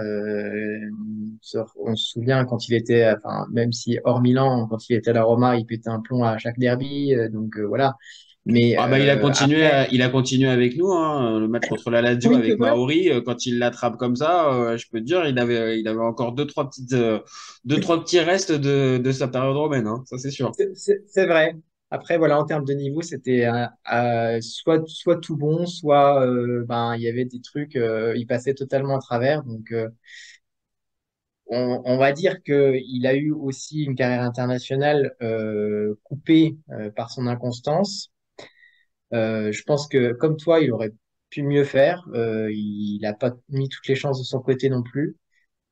on se souvient quand il était, enfin, même si hors Milan, quand il était à la Roma, il pétait un plomb à chaque derby. Donc voilà. Mais Ah bah après, il a continué avec nous le match contre la Lazio oui, c'est avec vrai. Maori quand il l'attrape comme ça je peux te dire il avait encore deux trois petits restes de sa période romaine hein, ça c'est sûr. C'est vrai. Après, voilà, en termes de niveau, c'était soit tout bon, soit ben, il y avait des trucs, il passait totalement à travers. Donc, on va dire qu'il a eu aussi une carrière internationale coupée par son inconstance. Je pense que, comme toi, il aurait pu mieux faire. Il n'a pas mis toutes les chances de son côté non plus.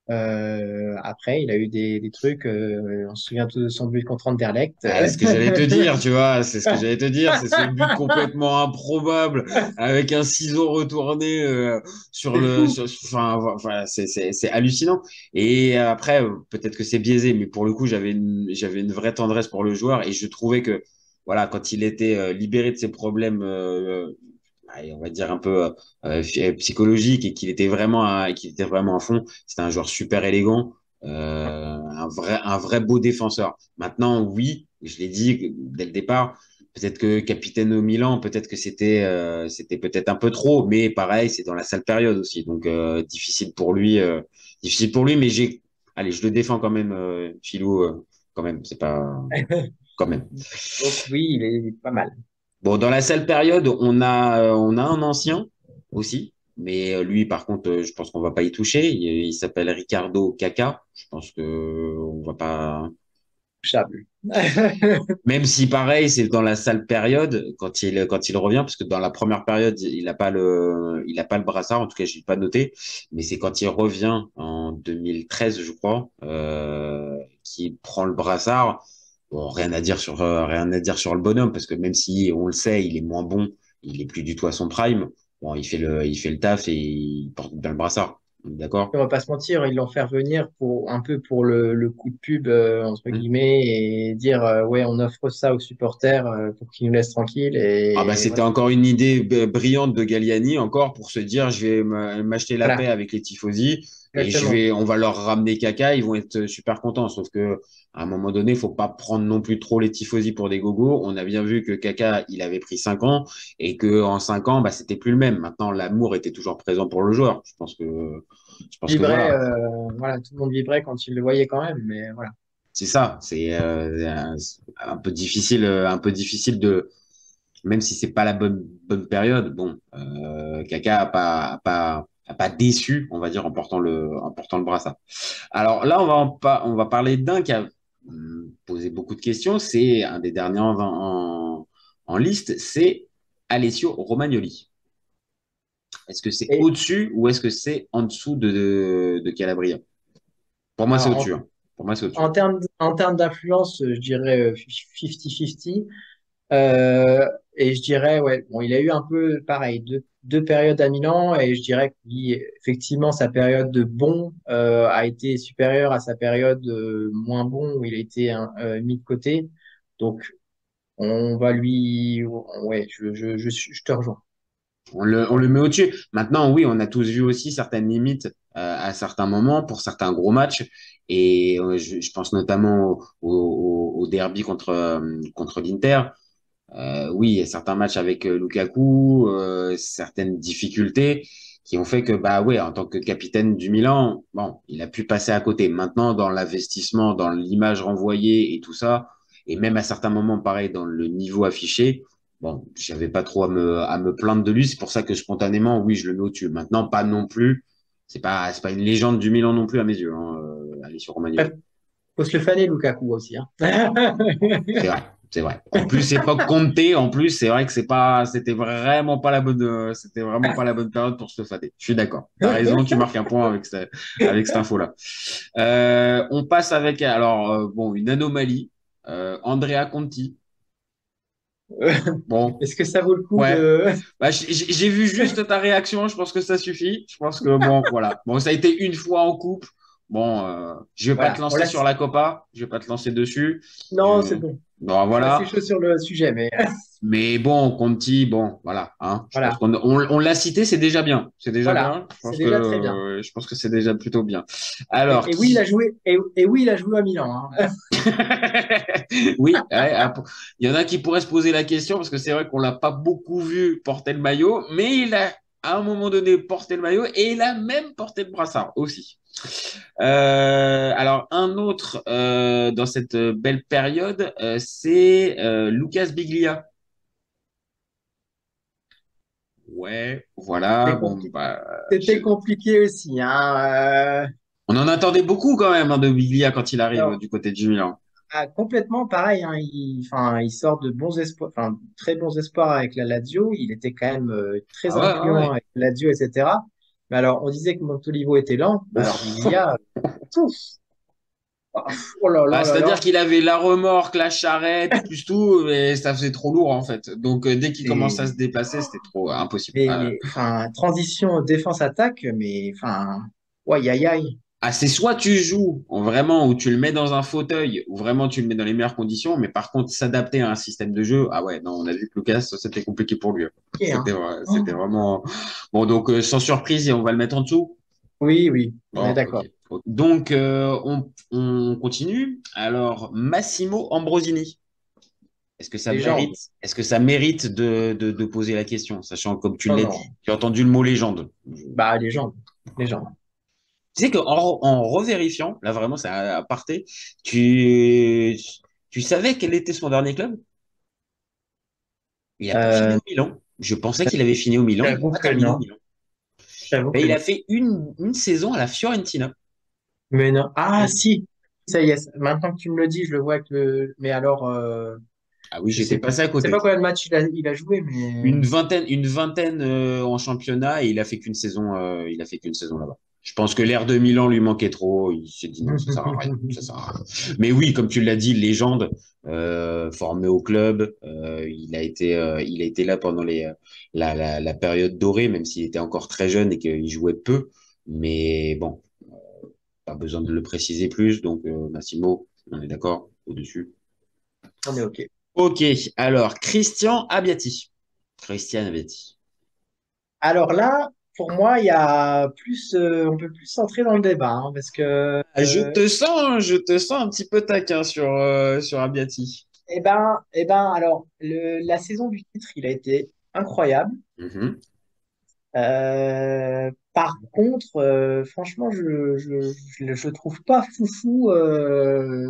Après, il a eu des trucs, on se souvient tous de son but contre Anderlecht. Ah, c'est ce que j'allais te dire, tu vois, c'est ce que j'allais te dire, c'est ce but complètement improbable avec un ciseau retourné C'est fou. enfin, voilà, c'est hallucinant. Et après, peut-être que c'est biaisé, mais pour le coup, j'avais une vraie tendresse pour le joueur et je trouvais que, voilà, quand il était libéré de ses problèmes, allez, on va dire un peu psychologiques et qu'il était vraiment à fond, c'était un joueur super élégant. Un vrai beau défenseur. Maintenant, oui, je l'ai dit dès le départ, peut-être que capitaine au Milan, peut-être que c'était peut-être un peu trop, mais pareil, c'est dans la sale période aussi, donc difficile pour lui, mais allez, je le défends quand même, Philou, quand même, c'est pas, quand même. Donc oui, il est pas mal. Bon, dans la sale période, on a un ancien aussi, mais lui, par contre, je pense qu'on va pas y toucher. Il s'appelle Ricardo Caca. Je pense que on va pas. Touchable. Même si pareil, c'est dans la sale période quand il revient, parce que dans la première période, il a pas le brassard. En tout cas, je l'ai pas noté, mais c'est quand il revient en 2013, je crois, qu'il prend le brassard. Bon, rien à dire sur le bonhomme, parce que même si on le sait, il est moins bon, il est plus du tout à son prime. Bon, il fait le taf et il porte bien le brassard. D'accord? On va pas se mentir, ils l'ont fait revenir pour un peu pour le coup de pub entre Hmm. guillemets et dire ouais on offre ça aux supporters pour qu'ils nous laissent tranquilles Ah bah et c'était voilà. encore une idée brillante de Galliani encore pour se dire je vais m'acheter la paix Voilà, avec les tifosi et exactement. on va leur ramener caca, ils vont être super contents. Sauf que à un moment donné, faut pas prendre non plus trop les tifosi pour des gogos. On a bien vu que Caca, il avait pris 5 ans et que en 5 ans, bah c'était plus le même. Maintenant, l'amour était toujours présent pour le joueur. Je pense que Vibrait, voilà, voilà, tout le monde vibrait quand il le voyait quand même, mais voilà. c'est ça. C'est un peu difficile de même si c'est pas la bonne période, bon, Kaka a pas déçu, on va dire, en portant le brassard. Alors là, on va parler d'un qui a posé beaucoup de questions. C'est un des derniers en liste, c'est Alessio Romagnoli. Est-ce que c'est Et au-dessus ou est-ce que c'est en dessous de Calabria? Pour moi, c'est alors, au-dessus, hein. Pour moi, c'est au-dessus. en termes d'influence, je dirais 50-50. Euh, et je dirais, ouais, bon, il a eu un peu pareil, deux périodes à Milan, et je dirais que oui, effectivement, sa période de bon a été supérieure à sa période moins bon, où il a été mis de côté. Donc, on va lui. Ouais, je te rejoins. On le met au-dessus. Maintenant, oui, on a tous vu aussi certaines limites à certains moments pour certains gros matchs. Et je pense notamment au derby contre l'Inter. Oui, il y a certains matchs avec Lukaku, certaines difficultés qui ont fait que, bah ouais, en tant que capitaine du Milan, bon, il a pu passer à côté. Maintenant, dans l'investissement, dans l'image renvoyée et tout ça, et même à certains moments, pareil, dans le niveau affiché, bon, j'avais pas trop à me plaindre de lui. C'est pour ça que spontanément, oui, je le mets au-dessus. Maintenant, pas non plus. C'est pas une légende du Milan non plus à mes yeux, hein, allez sur Romagnoli. Faut se le faner, Lukaku aussi, hein. C'est vrai. C'est vrai. En plus, époque Conte, en plus, c'est vrai que c'était vraiment pas la bonne période pour se fader. Je suis d'accord. T'as raison, tu marques un point avec cette info-là. On passe avec, alors, bon, une anomalie. Andrea Conti. Bon, Est-ce que ça vaut le coup ouais. de... Bah, j'ai vu juste ta réaction. Je pense que ça suffit. Je pense que bon, voilà. Bon, ça a été une fois en coupe. Bon, je vais pas Voilà, te on lancer laisse- sur la Copa. Je vais pas te lancer dessus. Non, Je- c'est bon. Bon, Je suis voilà. assez chaud sur le sujet, mais Mais bon, Conti, bon, voilà. Hein. Je voilà. pense on l'a cité, c'est déjà bien. C'est déjà Voilà, bien. c'est déjà très bien. Je pense que c'est déjà plutôt bien. Alors, Et oui, il a joué, et oui, il a joué à Milan, hein. oui, ouais, il y en a qui pourraient se poser la question parce que c'est vrai qu'on l'a pas beaucoup vu porter le maillot, mais il a à un moment donné porté le maillot et il a même porté le brassard aussi. Alors un autre dans cette belle période, c'est Lucas Biglia. Ouais, voilà. C'était Bon, compli- bah, C'était compliqué aussi, hein. on en attendait beaucoup quand même hein, de Biglia quand il arrive Alors, du côté du Milan. complètement pareil, hein. Il sort de bons espoirs, enfin, très bons espoirs avec la Lazio. Il était quand même très Ah ouais, ouais, influent ouais. avec la Lazio, etc. Mais alors, on disait que Montolivo était lent. Mais alors, Biglia, pouf, oh là Bah, là là c'est-à-dire là. qu'il avait la remorque, la charrette, plus tout, et ça faisait trop lourd en fait. Donc dès qu'il commence à Et, se déplacer, c'était trop impossible. enfin, transition défense-attaque, mais enfin, ouais, aïe, aïe. Ah, c'est soit tu joues vraiment où tu le mets dans un fauteuil, ou vraiment tu le mets dans les meilleures conditions, mais par contre s'adapter à un système de jeu, ah ouais, non, on a vu que Lucas, c'était compliqué pour lui. Ok, hein. C'était vraiment bon. Donc sans surprise, on va le mettre en dessous. Oui, oui, on Bon, est d'accord. ok. Donc on continue. Alors Massimo Ambrosini. Les gens, Est-ce que ça mérite de poser la question, sachant comme tu non, l'as non, dit, j'ai entendu le mot légende. bah, les gens. Tu sais en revérifiant, là vraiment c'est à aparté, tu, tu savais quel était son dernier club? Il a pas fini Euh, au Milan. Je pensais qu'il avait fini au Milan. Il n'a J'avoue pas que terminé au non. Milan. J'avoue Mais que il a non. fait une saison à la Fiorentina. Mais non. Ah, si. Ça y est. Maintenant que tu me le dis, je le vois que. Mais alors, Ah oui, je j'étais sais, passé à je sais pas côté. combien de matchs il a joué, mais. Une vingtaine en championnat et il a fait qu'une saison là-bas. Je pense que l'ère de Milan lui manquait trop. Il s'est dit non, ça sert à rien, ça sert à rien. Mais oui, comme tu l'as dit, légende, formé au club, il a été là pendant la période dorée, même s'il était encore très jeune et qu'il jouait peu. Mais bon, pas besoin de le préciser plus. Donc Massimo, on est d'accord au-dessus. On est OK. Ok, alors Christian Abbiati. Christian Abbiati. Alors là, pour moi, il y a plus. On peut plus s'entrer dans le débat, hein, parce que. Ah, je te sens un petit peu taquin sur Abbiati. Alors, la saison du titre, il a été incroyable. Mhm. Par contre, franchement, je trouve pas foufou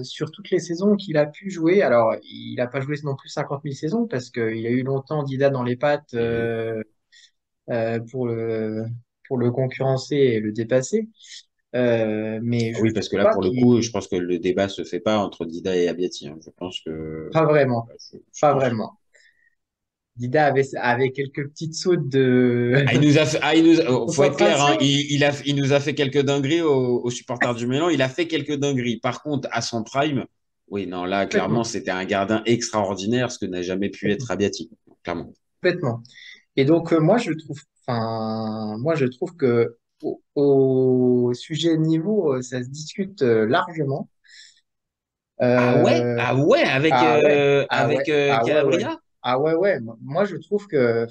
sur toutes les saisons qu'il a pu jouer. Alors, il n'a pas joué non plus 50 000 saisons parce qu'il a eu longtemps Dida dans les pattes Mhm. euh, pour le, pour le concurrencer et le dépasser. Mais Ah je oui, parce trouve que là, pas pour le coup, je pense que le débat se fait pas entre Dida et Abbiati. Hein. Je pense que. pas vraiment, Je pas pense. vraiment. Dida avait quelques petites sautes de Ah, il nous a fait, faut être clair, hein, concentration. il nous a fait quelques dingueries aux supporters du Milan. Il a fait quelques dingueries. Par contre, à son prime, oui, non, là, clairement, Complètement. c'était un gardien extraordinaire, ce que n'a jamais pu être Abbiati. Clairement. Complètement. Et donc, moi, je trouve que au sujet niveau, ça se discute largement. Euh, Ah ouais, ah ouais, ah ouais, avec ah ouais, ouais. Calabria? Ah ouais, ouais. Moi, je trouve que,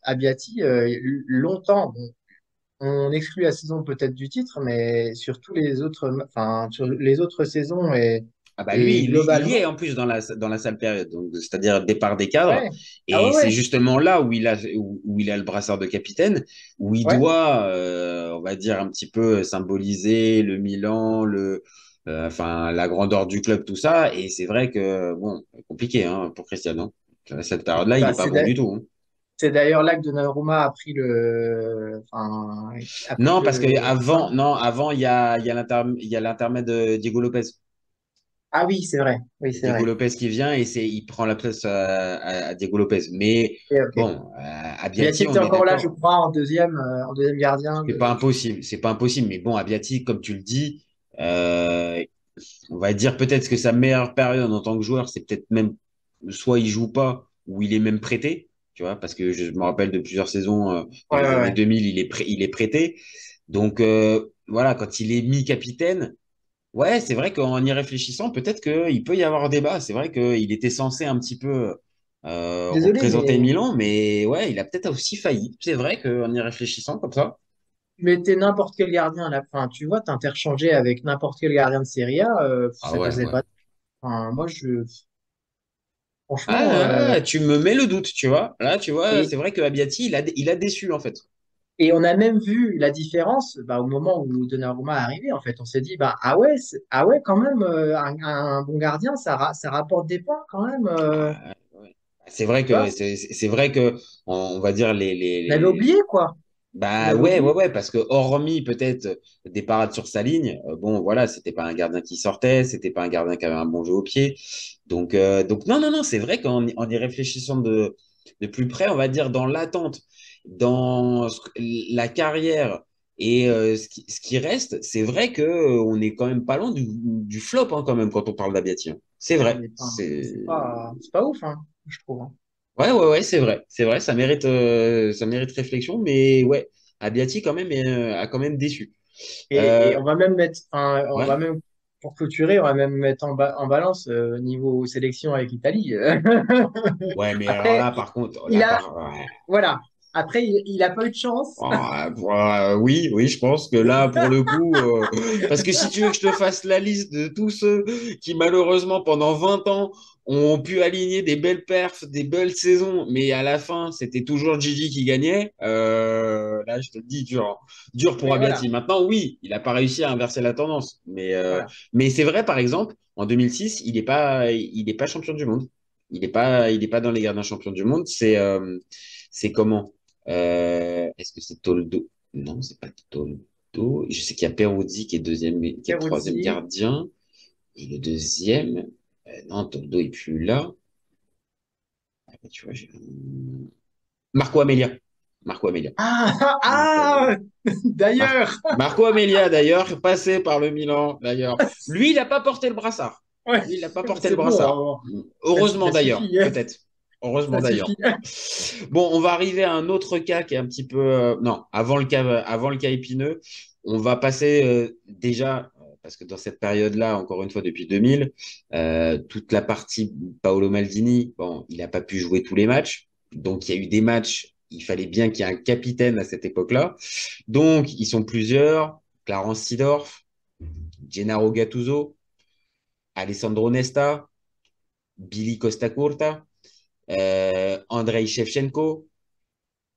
Abbiati, longtemps, bon, on exclut la saison peut-être du titre, mais sur les autres saisons Ah bah lui, et il y est globalement, en plus dans la sale période, donc c'est-à-dire départ des cadres. ouais. Ah Et ouais, c'est ouais, justement là où il a le brassard de capitaine, où il ouais. doit, on va dire, un petit peu symboliser le Milan, enfin, la grandeur du club, tout ça. Et c'est vrai que, bon, compliqué hein, pour Cristiano. Cette période-là, il Bah, n'est pas bon du tout. Hein. c'est d'ailleurs là que Donnarumma a pris Non, parce que le train. avant, il y a l'intermède de Diego Lopez. Ah oui, c'est vrai. Oui, c'est Diego vrai. Lopez qui vient et il prend la place à Diego Lopez. Mais Ok, ok. bon, Abbiati, Biati était on est encore là, je d'accord. crois, en deuxième gardien. C'est pas impossible. C'est pas impossible. Mais bon, Abbiati, comme tu le dis, euh, on va dire peut-être que sa meilleure période en tant que joueur, c'est peut-être même soit il joue pas ou il est même prêté. Tu vois, parce que je me rappelle de plusieurs saisons dans Ouais, les ouais, années ouais. 2000, il est prêté. Donc voilà, quand il est mis capitaine. Ouais, c'est vrai qu'en y réfléchissant, peut-être qu'il peut y avoir débat. C'est vrai qu'il était censé un petit peu Désolé, représenter mais Milan, mais ouais, il a peut-être aussi failli. C'est vrai qu'en y réfléchissant comme ça. tu mettais n'importe quel gardien à la fin. Tu vois, t'interchangeais avec n'importe quel gardien de Serie A, Ah ça ouais, faisait ouais. pas. Enfin, moi, franchement, Ah, tu me mets le doute, tu vois. Là, tu vois, et, c'est vrai que Abbiati, il a déçu, en fait. et on a même vu la différence bah, au moment où Donnarumma est arrivé. En fait, on s'est dit, bah, ah ouais, ah ouais, quand même, un bon gardien, ça rapporte des points quand même. Ah, ouais. C'est vrai Tu vois, que c'est vrai que on va dire on avait oublié, quoi. On bah avait ouais, ouais, oublié. ouais, parce que hormis peut-être des parades sur sa ligne, bon voilà, c'était pas un gardien qui sortait, c'était pas un gardien qui avait un bon jeu au pied. Donc non, non, non, c'est vrai qu'en y réfléchissant de plus près, on va dire dans l'attente, dans la carrière et ce qui reste, c'est vrai que on est quand même pas loin du flop hein, quand même quand on parle d'Abiati, hein. C'est On vrai. n'est pas, c'est pas ouf, hein, je trouve, hein. Ouais, ouais, ouais, c'est vrai, ça mérite réflexion, mais ouais, Abbiati quand même a quand même déçu. Et Euh, on va même mettre, enfin, on va ouais, même, pour clôturer, on va même mettre en balance niveau sélection avec l'Italie. ouais, mais alors Après, là, par contre, il là, a, voilà. Après, il a pas eu de chance. Oui, oui, je pense que là, pour le coup, parce que si tu veux que je te fasse la liste de tous ceux qui, malheureusement, pendant 20 ans, ont pu aligner des belles perfs, des belles saisons, mais à la fin, c'était toujours Gigi qui gagnait, là, je te le dis, dur, hein. Dur pour Mais Abbiati. voilà, Maintenant, oui, il n'a pas réussi à inverser la tendance, voilà. mais c'est vrai, par exemple, en 2006, il est pas champion du monde. Il est pas dans les gardiens champions du monde. C'est comment? Est-ce que c'est Toldo? Non, c'est pas Toldo. Je sais qu'il y a Peruzzi qui est deuxième, qui est troisième Peruzzi. gardien. Et le deuxième, non, Toldo est plus là. Ah, bah, tu vois, Marco Amelia. Marco Amelia. Ah, Marco Amelia. ah, d'ailleurs. Marco Amelia, d'ailleurs, passé par le Milan, d'ailleurs. Lui, il n'a pas porté le brassard. Ouais, Lui, il n'a pas porté le c'est brassard. bon, Heureusement ça d'ailleurs, suffit, hein. peut-être. Heureusement Ça d'ailleurs. suffit. Bon, on va arriver à un autre cas qui est un petit peu. Non, avant le cas épineux, on va passer déjà, parce que dans cette période-là, encore une fois, depuis 2000, toute la partie Paolo Maldini, bon, il n'a pas pu jouer tous les matchs. Donc, il y a eu des matchs, il fallait bien qu'il y ait un capitaine à cette époque-là. Donc, ils sont plusieurs. Clarence Seedorf, Gennaro Gattuso, Alessandro Nesta, Billy Costa Curta, Andrei Shevchenko.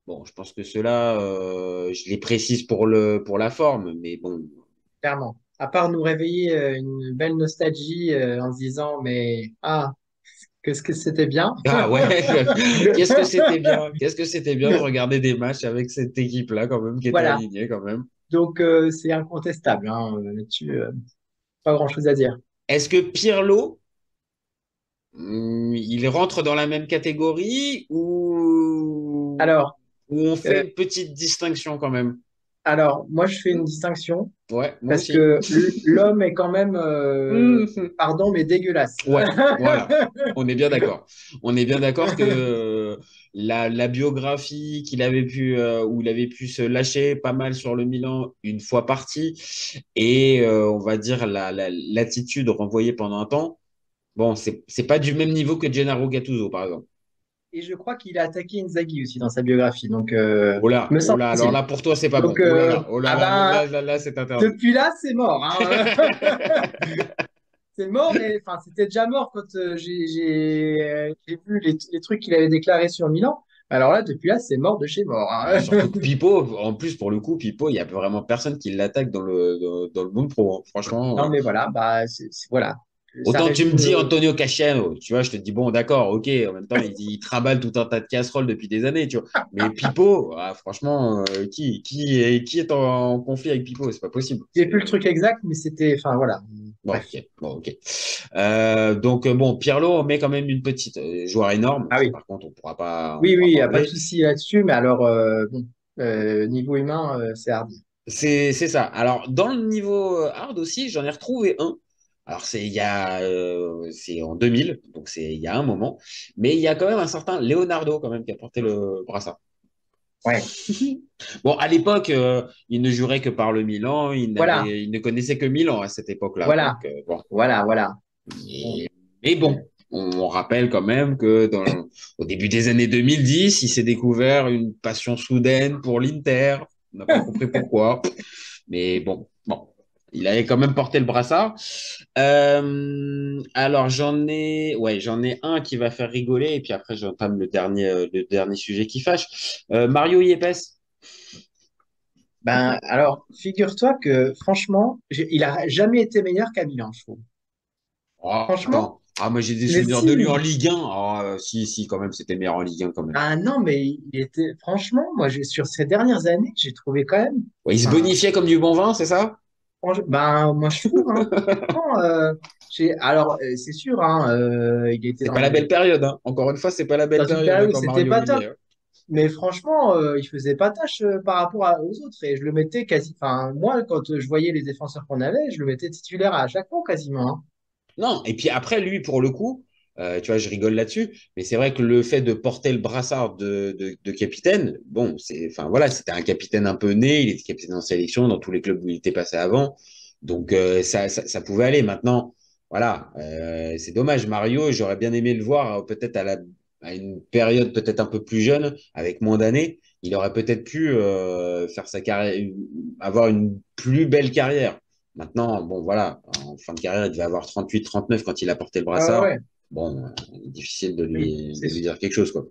Bon, je pense que ceux-là, je les précise pour la forme, mais bon. Clairement. À part nous réveiller une belle nostalgie en se disant, mais ah, qu'est-ce que c'était bien. Ah ouais, qu'est-ce que c'était bien, qu'est-ce que c'était bien de regarder des matchs avec cette équipe-là quand même, qui était Voilà. alignée quand même. Donc, c'est incontestable, hein, là-dessus, pas grand-chose à dire. Est-ce que Pirlo, il rentre dans la même catégorie Alors, ou on fait euh, une petite distinction quand même? moi, je fais une distinction Ouais, moi parce aussi. que l'homme est quand même, pardon, mais dégueulasse. Ouais, voilà. On est bien d'accord. On est bien d'accord que la biographie qu'il avait pu, où il avait pu se lâcher pas mal sur le Milan une fois parti, et on va dire l'attitude renvoyée pendant un temps. Bon, c'est pas du même niveau que Gennaro Gattuso, par exemple. Et je crois qu'il a attaqué Inzaghi aussi dans sa biographie, donc Oh là, me oh là, alors semble-t-il. là pour toi c'est pas bon. Donc, Oh là ah là, ben, là, c'est interdit. depuis là, c'est mort, hein. C'est mort, mais enfin, c'était déjà mort quand j'ai vu les trucs qu'il avait déclarés sur Milan. Alors là, depuis là, c'est mort de chez mort, Ah, hein. surtout que Pipo, en plus pour le coup, Pipo, il y a vraiment personne qui l'attaque dans le monde pro, hein. Franchement. Non, mais voilà, bah, voilà. Ça Autant tu me résume dis Antonio Casciano, tu vois, je te dis bon, d'accord, ok. En même temps, il trimballe tout un tas de casseroles depuis des années, tu vois. Mais Pipo, ah, franchement, qui est en conflit avec Pipo? C'est pas possible. j'ai plus le truc exact, mais c'était, enfin voilà. Bon, Bref. ok. Bon, ok. Donc, bon, Pirlo met quand même une petite joueur énorme. Ah Ça, oui. par contre, on Oui, pourra oui, il pas n'y a pas de enlever. souci là-dessus, mais alors, bon, niveau humain, c'est hardi. C'est ça. Alors, dans le niveau hard aussi, j'en ai retrouvé un. Alors, c'est en 2000, donc c'est il y a un moment. Mais il y a quand même un certain Leonardo, quand même, qui a porté le brassard. Ouais, Bon, à l'époque, il ne jurait que par le Milan. voilà, Il ne connaissait que Milan à cette époque-là. voilà, Donc, bon. voilà. Bon. Mais bon, on rappelle quand même que au début des années 2010, il s'est découvert une passion soudaine pour l'Inter. On n'a pas compris pourquoi. Mais bon, il avait quand même porté le brassard. Alors j'en ai un qui va faire rigoler et puis après j'entame le dernier sujet qui fâche. Mario Yepes. Ben, alors, figure-toi que, franchement, il a jamais été meilleur qu'à Milan, je trouve. Oh, Franchement, attends. Ah, moi j'ai des mais souvenirs de lui en si. Ligue 1. Ah, si, quand même, c'était meilleur en Ligue 1 quand même. Ah non, mais il était, franchement, moi, sur ces dernières années, j'ai trouvé quand même, Ouais, il se enfin, bonifiait comme du bon vin, c'est ça? ben, moi, je trouve, hein, franchement, alors, c'est sûr, hein, il était C'est pas la belle période, hein. Encore une fois, c'est pas la belle dans une période hein, période où quand c'était Mario pas y top, est, hein. mais franchement, il faisait pas tâche par rapport aux autres, et je le mettais quasi, enfin, moi, quand je voyais les défenseurs qu'on avait, je le mettais titulaire à chaque fois, quasiment, hein. Non, et puis après, lui, pour le coup, tu vois, je rigole là-dessus, mais c'est vrai que le fait de porter le brassard de capitaine, bon, enfin voilà, c'était un capitaine un peu né, il était capitaine en sélection dans tous les clubs où il était passé avant, donc ça pouvait aller. Maintenant, voilà, c'est dommage. Mario, j'aurais bien aimé le voir peut-être à une période peut-être un peu plus jeune, avec moins d'années, il aurait peut-être pu faire sa carrière, avoir une plus belle carrière. Maintenant, bon, voilà, en fin de carrière, il devait avoir 38, 39 quand il a porté le Ah ouais, brassard. ouais. Bon, difficile de Oui, lui, de lui dire quelque chose, quoi.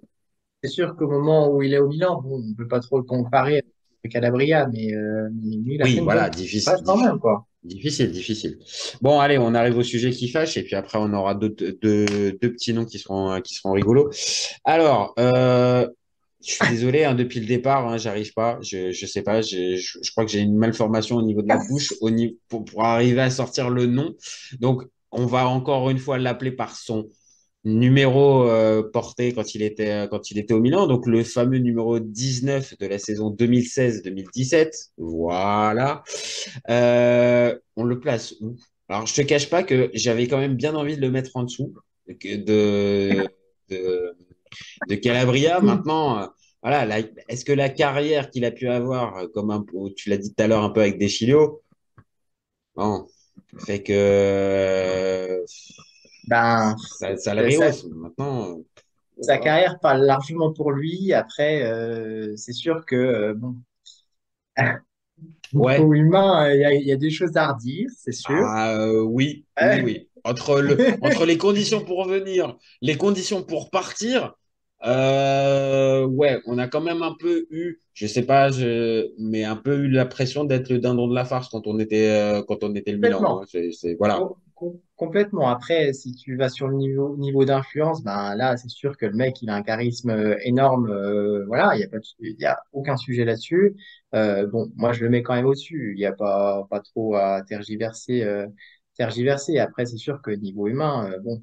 c'est sûr qu'au moment où il est au Milan, bon, on ne peut pas trop le comparer avec Calabria, mais lui, il a fait Oui, une voilà, bonne difficile, passe quand même, quoi. difficile. Bon, allez, on arrive au sujet qui fâche, et puis après, on aura deux petits noms qui seront rigolos. Alors, je suis désolé, hein, depuis le départ, hein, j'arrive pas. Je sais pas, je crois que j'ai une malformation au niveau de la bouche pour arriver à sortir le nom. Donc, on va encore une fois l'appeler par son numéro porté quand il était au Milan, donc le fameux numéro 19 de la saison 2016-2017. Voilà. On le place où? Alors, je te cache pas que j'avais quand même bien envie de le mettre en dessous de, de Calabria. Maintenant, voilà, est-ce que la carrière qu'il a pu avoir, tu l'as dit tout à l'heure un peu avec Deschilio, bon, fait que Ben, ça le sa, rehausse. Maintenant, sa voilà. carrière parle largement pour lui. Après, c'est sûr que, bon, Ouais. niveau humain, il y a des choses à redire, c'est sûr. Ah, oui, oui, Euh, oui. Entre les conditions pour venir, les conditions pour partir, ouais, on a quand même un peu eu, je sais pas, mais un peu eu la pression d'être le dindon de la farce quand on était le Milan, hein. Complètement. Voilà. Complètement. Après, si tu vas sur le niveau d'influence, ben là, c'est sûr que le mec, il a un charisme énorme. Voilà, il y a pas il y a aucun sujet là-dessus. Bon, moi, je le mets quand même au-dessus. Il n'y a pas trop à tergiverser. Après, c'est sûr que niveau humain, bon,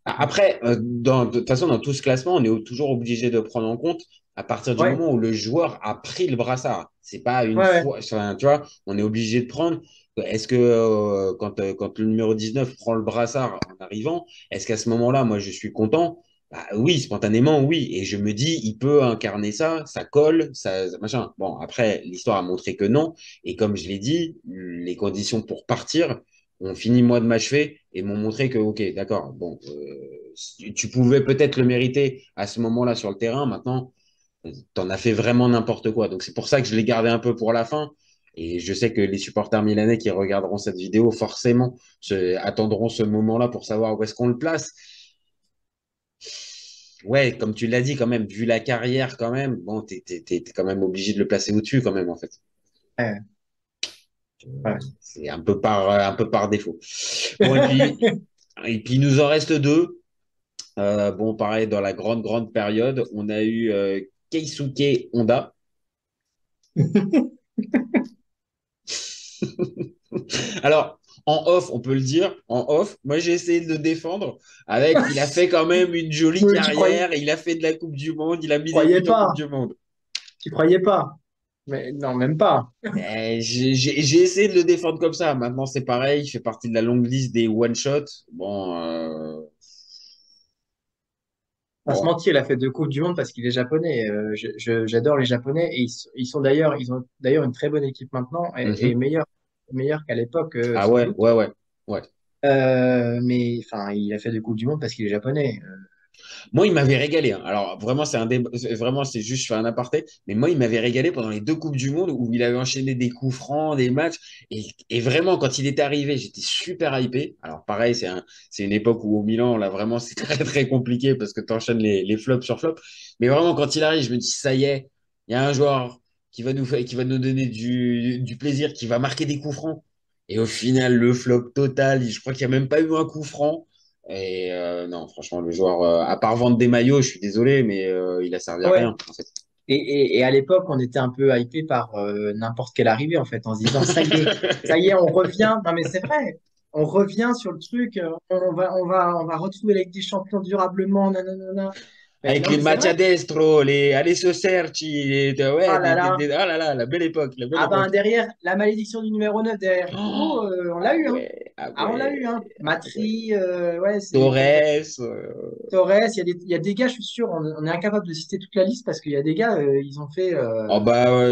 Après, de toute façon, dans tout ce classement, on est toujours obligé de prendre en compte à partir du ouais, moment où le joueur a pris le brassard. C'est pas une ouais, ouais, fois, enfin, tu vois, on est obligé de prendre. Est-ce que quand le numéro 19 prend le brassard en arrivant, est-ce qu'à ce moment-là, moi, je suis content? Bah, oui, spontanément, oui. Et je me dis, il peut incarner ça, ça colle, ça machin. Bon, après, l'histoire a montré que non. Et comme je l'ai dit, les conditions pour partir ont fini moi de m'achever et m'ont montré que, ok, d'accord, bon, tu pouvais peut-être le mériter à ce moment-là sur le terrain. Maintenant, t'en as fait vraiment n'importe quoi. Donc c'est pour ça que je l'ai gardé un peu pour la fin. Et je sais que les supporters milanais qui regarderont cette vidéo, forcément, attendront ce moment-là pour savoir où est-ce qu'on le place. Ouais, comme tu l'as dit quand même, vu la carrière quand même, bon, t'es quand même obligé de le placer au-dessus quand même, en fait. ouais, ouais. C'est un peu par défaut. Bon, et puis il nous en reste deux. Bon, pareil, dans la grande, grande période, on a eu Keisuke Honda. Alors, en off, on peut le dire, en off, moi j'ai essayé de le défendre avec, il a fait quand même une jolie Mais tu croyais, carrière, il a fait de la Coupe du Monde, il a mis des croyais buts en Coupe pas. du Monde. Tu croyais pas. Mais non, même pas. J'ai essayé de le défendre comme ça. Maintenant, c'est pareil, il fait partie de la longue liste des one-shot. Bon, Pas se bon. mentir, il a fait 2 Coupes du Monde parce qu'il est japonais. J'adore les Japonais et ils sont d'ailleurs, ils ont d'ailleurs une très bonne équipe maintenant et Mhm. meilleure qu'à l'époque, Ah sans ouais, doute. ouais, ouais, ouais. Mais enfin, il a fait 2 Coupes du Monde parce qu'il est japonais. Moi, il m'avait régalé, hein. Alors, vraiment, c'est un débat, vraiment, c'est juste, je fais un aparté. Mais moi, il m'avait régalé pendant les 2 Coupes du Monde où il avait enchaîné des coups francs, des matchs. Et vraiment, quand il était arrivé, j'étais super hypé. Alors, pareil, c'est une époque où au Milan, là, vraiment, c'est très, très compliqué parce que tu enchaînes les flops sur flops. Mais vraiment, quand il arrive, je me dis, ça y est, il y a un joueur qui va nous donner du plaisir, qui va marquer des coups francs. Et au final, le flop total, je crois qu'il n'y a même pas eu un coup franc. Et non, franchement, le joueur, à part vendre des maillots, je suis désolé, mais il a servi à Ouais. rien, en fait. Et à l'époque, on était un peu hypé par n'importe quelle arrivée, en fait, en se disant, ça y est, on revient. Non, mais c'est vrai, on revient sur le truc, on va retrouver la Ligue des Champions durablement, nanana. Mais, Avec non, les mais c'est matchs à vrai. destro, les Alessio Serci, ouais, Ah là là. ah là là, la belle époque, la belle Ah ben époque. derrière, la malédiction du numéro 9 derrière Oh, Riquelme, on l'a ah eu, hein. ouais, ah Ah, on l'a eu, ouais, hein. ah ouais. Matri, ouais, Torres, Torres, il y a des gars, je suis sûr, on est incapable de citer toute la liste parce qu'il y a des gars, ils ont fait oh bah,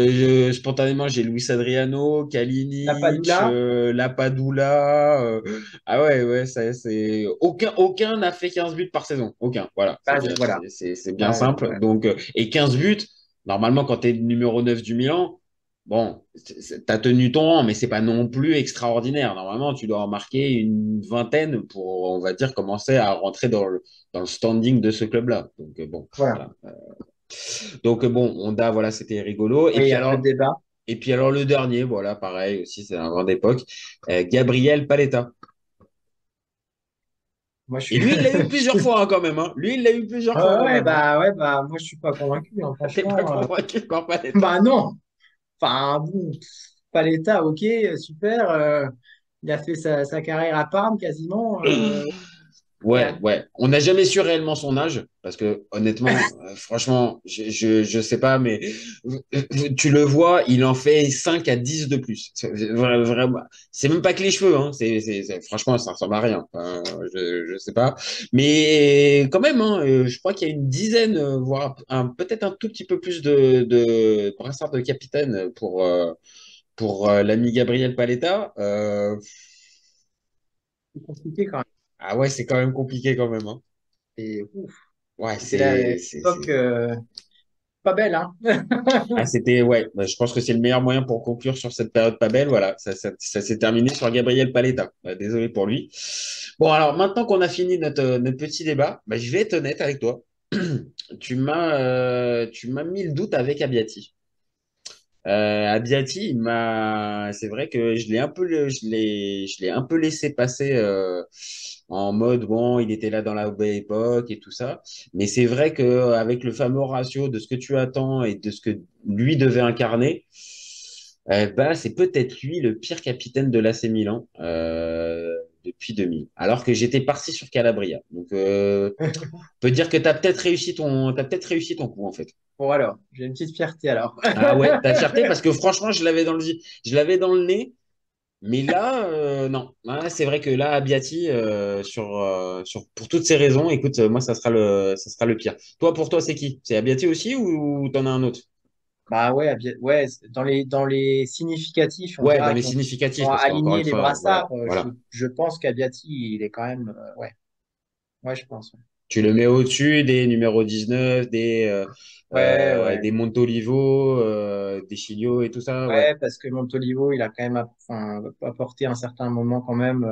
spontanément, j'ai Luis Adriano, la Kalinic, Padula. Lapadula. Ah ouais, ouais, ça, c'est... Aucun n'a fait 15 buts par saison. Aucun. Voilà, c'est Bah, bien, voilà. c'est bien Ouais, simple. ouais. Donc, et 15 buts, normalement, quand tu es numéro 9 du Milan, bon, t'as tenu ton rang, mais c'est pas non plus extraordinaire. Normalement, tu dois en marquer une vingtaine pour, on va dire, commencer à rentrer dans le standing de ce club-là. Donc, bon, Voilà. voilà. Donc bon, Honda, voilà, c'était rigolo. Oui, il y a peu de débat. Et puis alors le dernier, voilà, pareil aussi, c'est un grand époque, Gabriel Paletta. Moi, je Et suis. lui, il l'a eu plusieurs fois hein, quand même. Hein. Lui, il l'a eu plusieurs fois quand même. Hein. Ouais, bah, moi, je suis pas convaincu, hein, T'es pas franchement. convaincu par Paletta? Bah, non. Enfin, bon, Paletta, ok, super. Il a fait sa carrière à Parme quasiment. Et Ouais, ouais. On n'a jamais su réellement son âge, parce que honnêtement, franchement, je sais pas, mais tu le vois, il en fait 5 à 10 de plus. Vraiment, c'est même pas que les cheveux, hein. Franchement, ça ressemble à rien. Enfin, je sais pas. Mais quand même, hein, je crois qu'il y a une dizaine, voire peut-être un tout petit peu plus de brassards de capitaine pour l'ami Gabriel Paletta. c'est compliqué quand même. Ah ouais, c'est quand même compliqué quand même. Hein. Et, ouf, Ouais, c'était l'époque pas belle, hein. Ah, c'était, ouais, bah, je pense que c'est le meilleur moyen pour conclure sur cette période pas belle. Voilà, ça s'est terminé sur Gabriel Paletta. Désolé pour lui. Bon, alors maintenant qu'on a fini notre petit débat, bah, je vais être honnête avec toi. Tu m'as mis le doute avec Abbiati. Abbiati, c'est vrai que je l'ai un peu laissé passer en mode bon, il était là dans la belle époque et tout ça. Mais c'est vrai que avec le fameux ratio de ce que tu attends et de ce que lui devait incarner, bah c'est peut-être lui le pire capitaine de l'AC Milan depuis 2000. Alors que j'étais parti sur Calabria. Donc, on peut dire que t'as peut-être réussi ton coup en fait. Bon, alors, j'ai une petite fierté alors. Ah ouais, t'as fierté parce que franchement, je l'avais dans le nez. Mais là, non. Là, c'est vrai que là, Abbiati, pour toutes ces raisons, écoute, moi, ça sera le pire. Toi, pour toi, c'est qui? C'est Abbiati aussi ou t'en as un autre? Bah ouais, ouais, dans les significatifs, on Ouais, dans dira les qu'on significatifs, va parce qu'encore aligner une les fois, voilà, brassards. Je, voilà. je pense qu'Abiati, il est quand même. Ouais, ouais, je pense. Tu le mets au-dessus des numéros 19, Ouais, ouais. des Montolivo, des Chilio et tout ça, ouais. Ouais, parce que Montolivo, il a quand même enfin, apporté à un certain moment quand même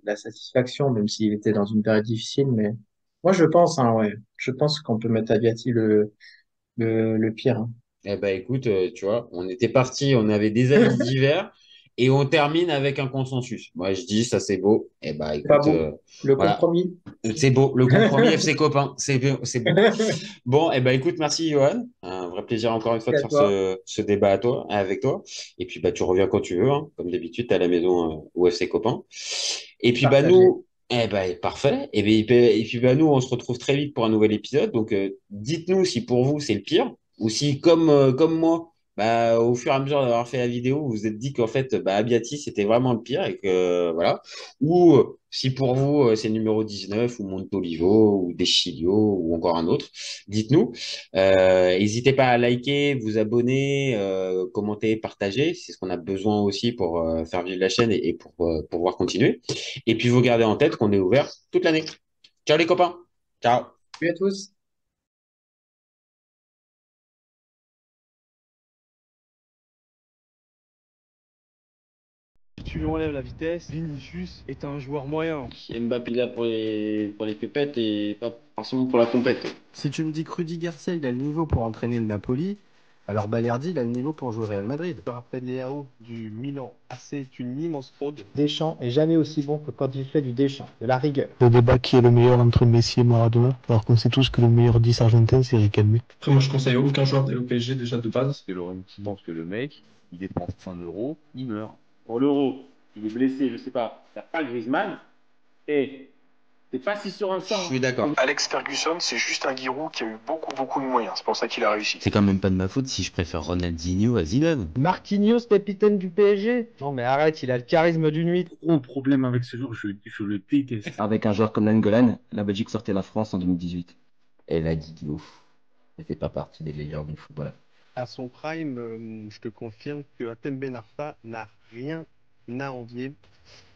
la satisfaction, même s'il était dans une période difficile. Mais moi, je pense, hein, ouais, je pense qu'on peut mettre Abiati le pire. Hein. Eh ben, écoute, tu vois, on était parti, on avait des avis divers. Et on termine avec un consensus. Moi, je dis, ça c'est beau. Eh ben, C'est pas écoute, beau. Le voilà. compromis. C'est beau. Le compromis FC copain. C'est beau. C'est beau. Bon, eh ben, écoute, merci, Johan. Un vrai plaisir encore une fois de Merci à faire toi. ce débat avec toi. Et puis, bah, tu reviens quand tu veux, hein. Comme d'habitude, t'es à la maison au FC copain. Et puis, bah, Partagé. nous, eh ben, parfait. Et puis, bah, nous, on se retrouve très vite pour un nouvel épisode. Donc, dites-nous si pour vous, c'est le pire ou si, comme moi, bah, au fur et à mesure d'avoir fait la vidéo, vous vous êtes dit qu'en fait, bah, Abiati, c'était vraiment le pire et que, voilà. Ou si pour vous, c'est le numéro 19 ou Montolivo ou Deschilio ou encore un autre, dites-nous. N'hésitez pas à liker, vous abonner, commenter, partager. C'est ce qu'on a besoin aussi pour faire vivre la chaîne et pour pouvoir continuer. Et puis, vous gardez en tête qu'on est ouvert toute l'année. Ciao les copains. Ciao. Salut à tous. Si tu lui enlèves la vitesse, Vinicius est un joueur moyen. Mbappé là pour les pépettes et pas forcément pour la compète. Si tu me dis que Rudy Garcia il a le niveau pour entraîner le Napoli, alors Balerdi il a le niveau pour jouer au Real Madrid. Je rappelle les héros du Milan AC est une immense fraude. Deschamps est jamais aussi bon que quand il fait du Deschamps, de la rigueur. Le débat qui est le meilleur entre Messi et Maradona, alors qu'on sait tous que le meilleur 10 argentin c'est Riquelme. Après, moi, je conseille aucun joueur d'aller au PSG déjà de base. Parce que Laurent pense que le mec, il dépense 1 euro, il meurt. Pour l'euro, il est blessé, je sais pas. T'as pas Griezmann et t'es pas si sur un Je sang. suis d'accord. Alex Ferguson, c'est juste un Giroud qui a eu beaucoup de moyens. C'est pour ça qu'il a réussi. C'est quand même pas de ma faute si je préfère Ronaldinho à Zidane. Marquinhos, capitaine du PSG? Non mais arrête, il a le charisme d'une huître. Gros problème avec ce joueur, je le déteste. Avec un joueur comme Nangolan, la Belgique sortait la France en 2018. Et là, Guigou, il fait pas partie des meilleurs du football. À son prime, je te confirme que Hatem Ben Arfa n'a rien à envier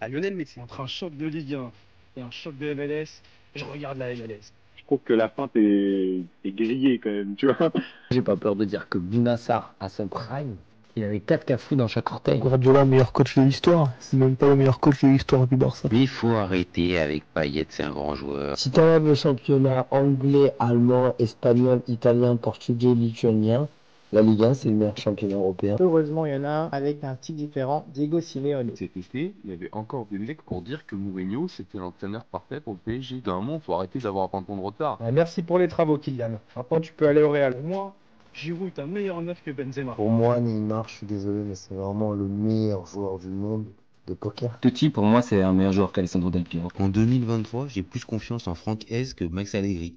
à Lionel Messi. Entre un choc de Ligue 1 et un choc de MLS, je regarde la MLS. Je trouve que la fin est grillée quand même, tu vois. J'ai pas peur de dire que Bunassar, à son prime, il avait 4 cafous dans chaque orteil. Guardiola, meilleur coach de l'histoire. C'est même pas le meilleur coach de l'histoire du Barça. Mais il faut arrêter avec Payet, c'est un grand joueur. Si t'enlèves le championnat anglais, allemand, espagnol, italien, portugais, lituanien, la Ligue 1, c'est le meilleur championnat européen. Heureusement, il y en a un avec un style différent, Diego Simeone. Cet été, il y avait encore des mecs pour dire que Mourinho, c'était l'entraîneur parfait pour le PSG. D'un moment, faut arrêter d'avoir un temps de retard. Merci pour les travaux, Kylian. Maintenant, tu peux aller au Real. Pour moi, Giroud est un meilleur neuf que Benzema. Pour moi, Neymar, je suis désolé, mais c'est vraiment le meilleur joueur du monde de poker. Totti, pour moi, c'est un meilleur joueur qu'Alessandro Del Piero. En 2023, j'ai plus confiance en Franck Hez que Max Allegri.